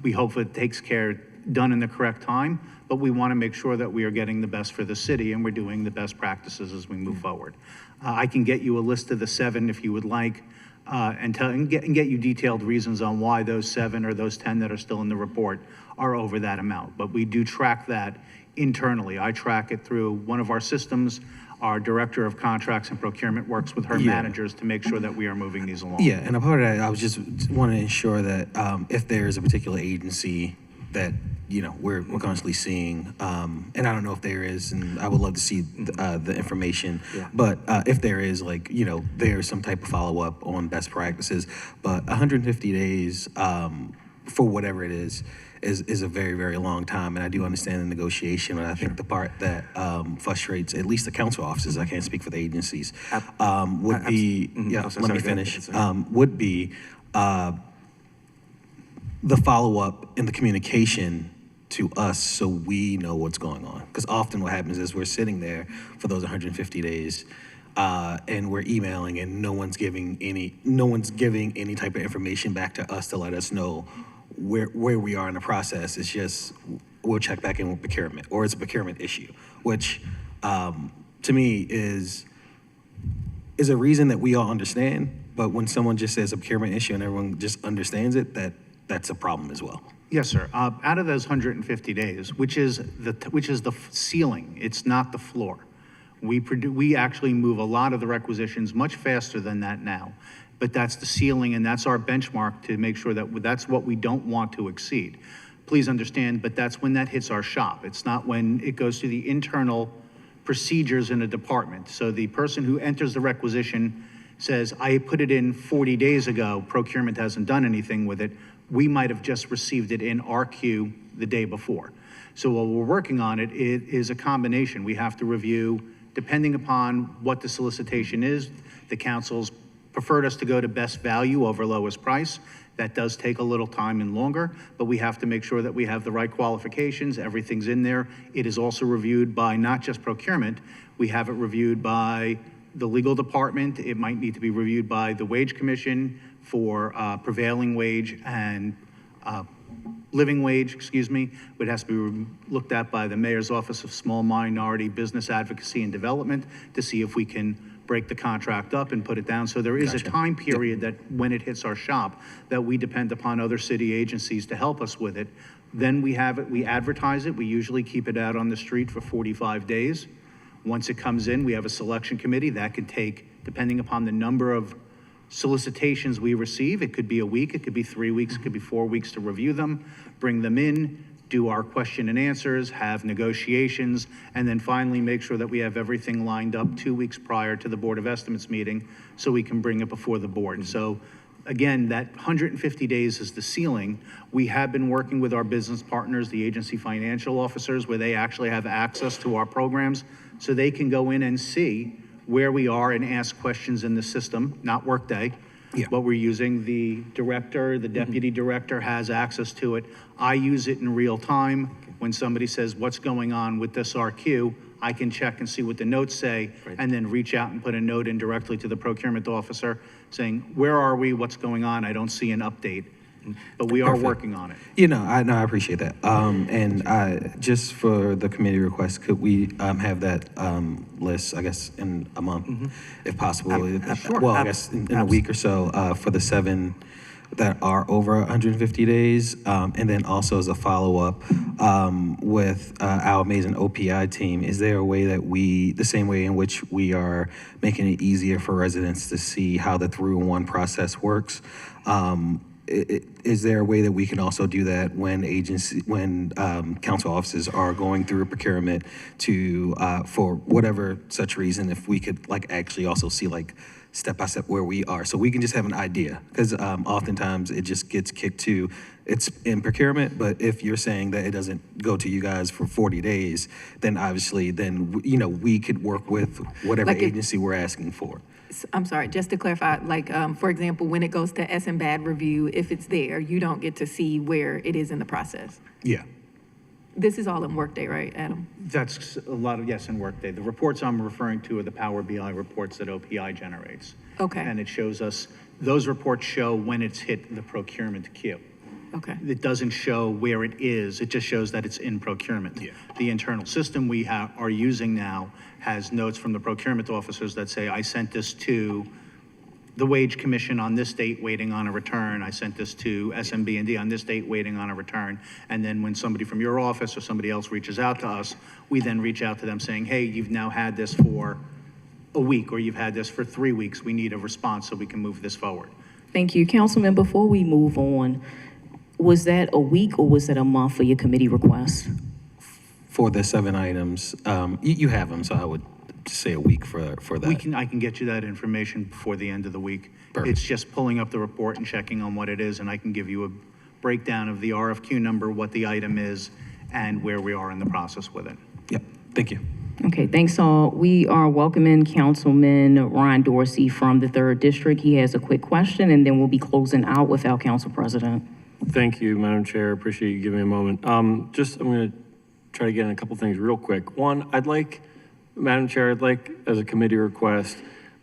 We hope it takes care, done in the correct time, but we want to make sure that we are getting the best for the city and we're doing the best practices as we move forward. I can get you a list of the 7 if you would like. And get you detailed reasons on why those 7 or those 10 that are still in the report are over that amount. But we do track that internally. I track it through one of our systems. Our director of contracts and procurement works with her managers to make sure that we are moving these along. Yeah, and a part of that, I was just want to ensure that if there is a particular agency that we're constantly seeing, and I don't know if there is, and I would love to see the information. Yeah. But if there is, there's some type of follow up on best practices. But 150 days for whatever it is a very, very long time, and I do understand the negotiation. And I think the part that frustrates at least the council offices, I can't speak for the agencies, would be let me finish. Would be the follow-up and the communication to us so we know what's going on. Because often what happens is we're sitting there for those 150 days and we're emailing and no one's giving any type of information back to us to let us know where we are in the process. It's just, we'll check back in with procurement, or it's a procurement issue, which to me is a reason that we all understand. But when someone just says a procurement issue and everyone just understands it, that's a problem as well. Yes, sir. Out of those 150 days, which is the ceiling, it's not the floor. We actually move a lot of the requisitions much faster than that now, but that's the ceiling and that's our benchmark to make sure that that's what we don't want to exceed. Please understand, but that's when that hits our shop. It's not when it goes to the internal procedures in a department. So the person who enters the requisition says, I put it in 40 days ago, procurement hasn't done anything with it. We might have just received it in our queue the day before. So while we're working on it, it is a combination. We have to review, depending upon what the solicitation is. The council's preferred us to go to best value over lowest price. That does take a little time and longer, but we have to make sure that we have the right qualifications, everything's in there. It is also reviewed by not just procurement, we have it reviewed by the legal department. It might need to be reviewed by the wage commission for prevailing wage and living wage, It has to be looked at by the mayor's office of small minority business advocacy and development to see if we can break the contract up and put it down. So there is a time period that when it hits our shop that we depend upon other city agencies to help us with it. Then we have it, we advertise it. We usually keep it out on the street for 45 days. Once it comes in, we have a selection committee that could take, depending upon the number of solicitations we receive, it could be a week, it could be 3 weeks, it could be 4 weeks to review them, bring them in, do our question and answers, have negotiations, and then finally make sure that we have everything lined up 2 weeks prior to the Board of Estimates meeting so we can bring it before the board. So Again, that 150 days is the ceiling. We have been working with our business partners, the agency financial officers, where they actually have access to our programs, so they can go in and see where we are and ask questions in the system, not Workday. Yeah. But we're using the director, the deputy director has access to it. I use it in real time. When somebody says, what's going on with this RQ, I can check and see what the notes say, and then reach out and put a note in directly to the procurement officer saying, where are we, what's going on? I don't see an update, but we are working on it. You know, I appreciate that. And just for the committee request, could we have that list, I guess, in a month, if possible? Sure. Well, I guess in a week or so for the 7 that are over 150 days. And then also as a follow-up with our amazing OPI team, is there a way that the same way in which we are making it easier for residents to see how the through-and-one process works, is there a way that we can also do that when council offices are going through a procurement to, for whatever such reason, if we could actually also see step by step where we are, so we can just have an idea, because oftentimes it just gets kicked to, it's in procurement, but if you're saying that it doesn't go to you guys for 40 days, then obviously, we could work with whatever agency we're asking for. I'm sorry, just to clarify, for example, when it goes to SMBAD review, if it's there, you don't get to see where it is in the process. Yeah. This is all in Workday, right, Adam? That's a lot of, yes, in Workday. The reports I'm referring to are the Power BI reports that OPI generates. Okay. And it shows us, those reports show when it's hit the procurement queue. Okay. It doesn't show where it is, it just shows that it's in procurement. Yeah. The internal system we are using now has notes from the procurement officers that say, I sent this to the Wage Commission on this date waiting on a return. I sent this to SMB&D on this date waiting on a return. And then when somebody from your office or somebody else reaches out to us, we then reach out to them saying, hey, you've now had this for a week, or you've had this for 3 weeks. We need a response so we can move this forward. Thank you. Councilman, before we move on, was that a week or was that a month for your committee request? For the 7 items, you have them, so I would just say a week for that. I can get you that information before the end of the week. Perfect. It's just pulling up the report and checking on what it is, and I can give you a breakdown of the RFQ number, what the item is, and where we are in the process with it. Yep, thank you. Okay, thanks all. We are welcoming Councilman Ron Dorsey from the 3rd District. He has a quick question, and then we'll be closing out with our council president. Thank you, Madam Chair. Appreciate you giving me a moment. I'm going to try to get in a couple things real quick. One, Madam Chair, I'd like, as a committee request,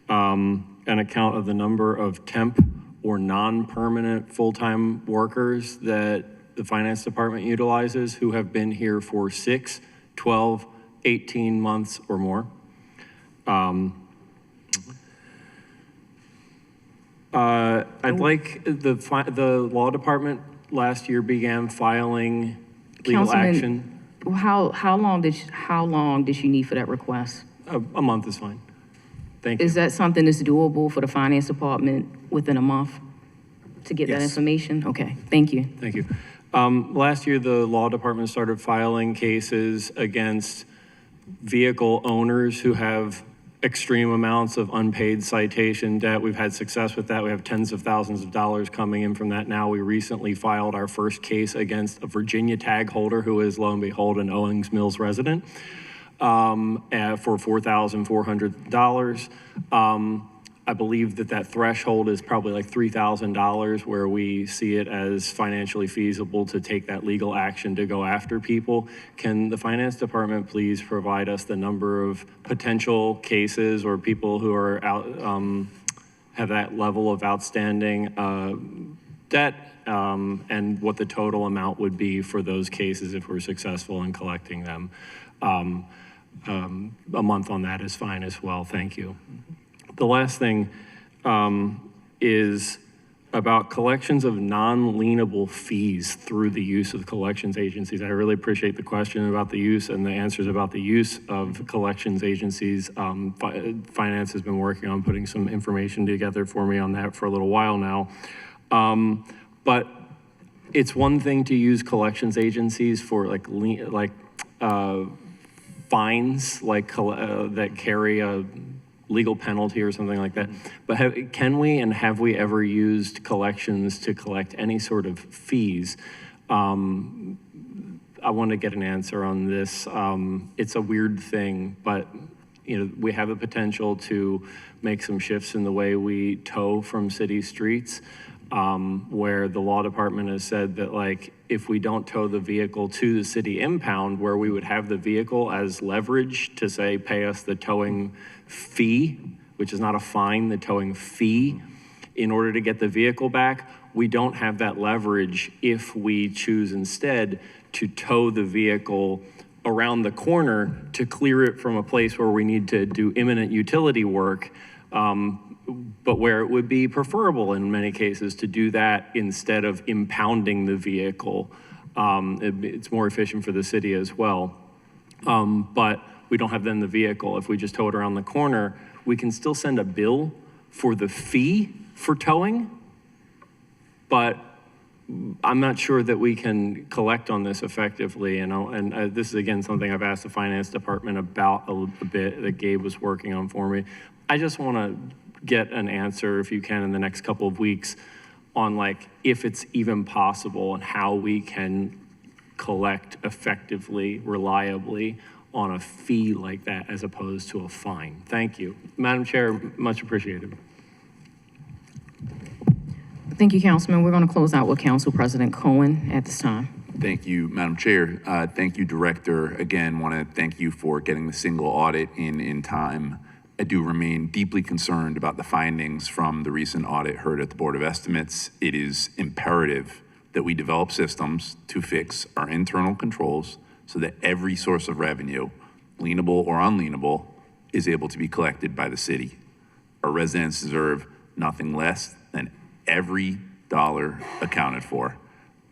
an account of the number of temp or non-permanent full-time workers that the Finance Department utilizes who have been here for 6, 12, 18 months or more. I'd like the law department last year began filing legal Councilman, action. How long did you need for that request? A month is fine. Thank you. Is that something that's doable for the finance department within a month to get that Yes. information? Okay, thank you. Thank you. Last year, the law department started filing cases against vehicle owners who have extreme amounts of unpaid citation debt. We've had success with that. We have tens of thousands of dollars coming in from that now. We recently filed our first case against a Virginia tag holder who is, lo and behold, an Owings Mills resident for $4,400. I believe that threshold is probably like $3,000, where we see it as financially feasible to take that legal action to go after people. Can the Finance Department please provide us the number of potential cases or people who are have that level of outstanding debt, and what the total amount would be for those cases if we're successful in collecting them? A month on that is fine as well. Thank you. The last thing is about collections of non-lienable fees through the use of collections agencies. I really appreciate the question about the use and the answers about the use of collections agencies. Finance has been working on putting some information together for me on that for a little while now. But it's one thing to use collections agencies for fines that carry a legal penalty or something like that. But can we and have we ever used collections to collect any sort of fees? I want to get an answer on this. It's a weird thing, but we have the potential to make some shifts in the way we tow from city streets, where the law department has said that, like, if we don't tow the vehicle to the city impound, where we would have the vehicle as leverage to say, pay us the towing fee, which is not a fine, the towing fee, in order to get the vehicle back, we don't have that leverage if we choose instead to tow the vehicle around the corner to clear it from a place where we need to do imminent utility work, but where it would be preferable in many cases to do that instead of impounding the vehicle. It's more efficient for the city as well. But we don't have then the vehicle. If we just tow it around the corner, we can still send a bill for the fee for towing, but I'm not sure that we can collect on this effectively, and this is again something I've asked the finance department about a bit that Gabe was working on for me. I just want to get an answer, if you can, in the next couple of weeks on, like, if it's even possible and how we can collect effectively, reliably on a fee like that as opposed to a fine. Thank you. Madam Chair, much appreciated. Thank you, Councilman. We're going to close out with Council President Cohen at this time. Thank you, Madam Chair. Thank you, Director. Again, want to thank you for getting the single audit in time. I do remain deeply concerned about the findings from the recent audit heard at the Board of Estimates. It is imperative that we develop systems to fix our internal controls so that every source of revenue, lienable or unlienable, is able to be collected by the city. Our residents deserve nothing less than every dollar accounted for.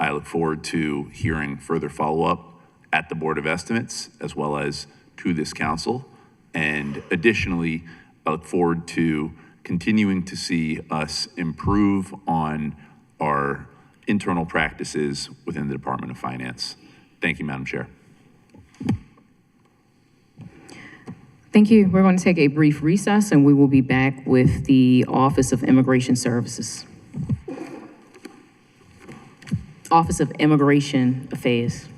I look forward to hearing further follow-up at the Board of Estimates as well as to this council. And additionally, I look forward to continuing to see us improve on our internal practices within the Department of Finance. Thank you, Madam Chair. Thank you. We're going to take a brief recess and we will be back with the Office of Immigration Services. Office of Immigration Affairs.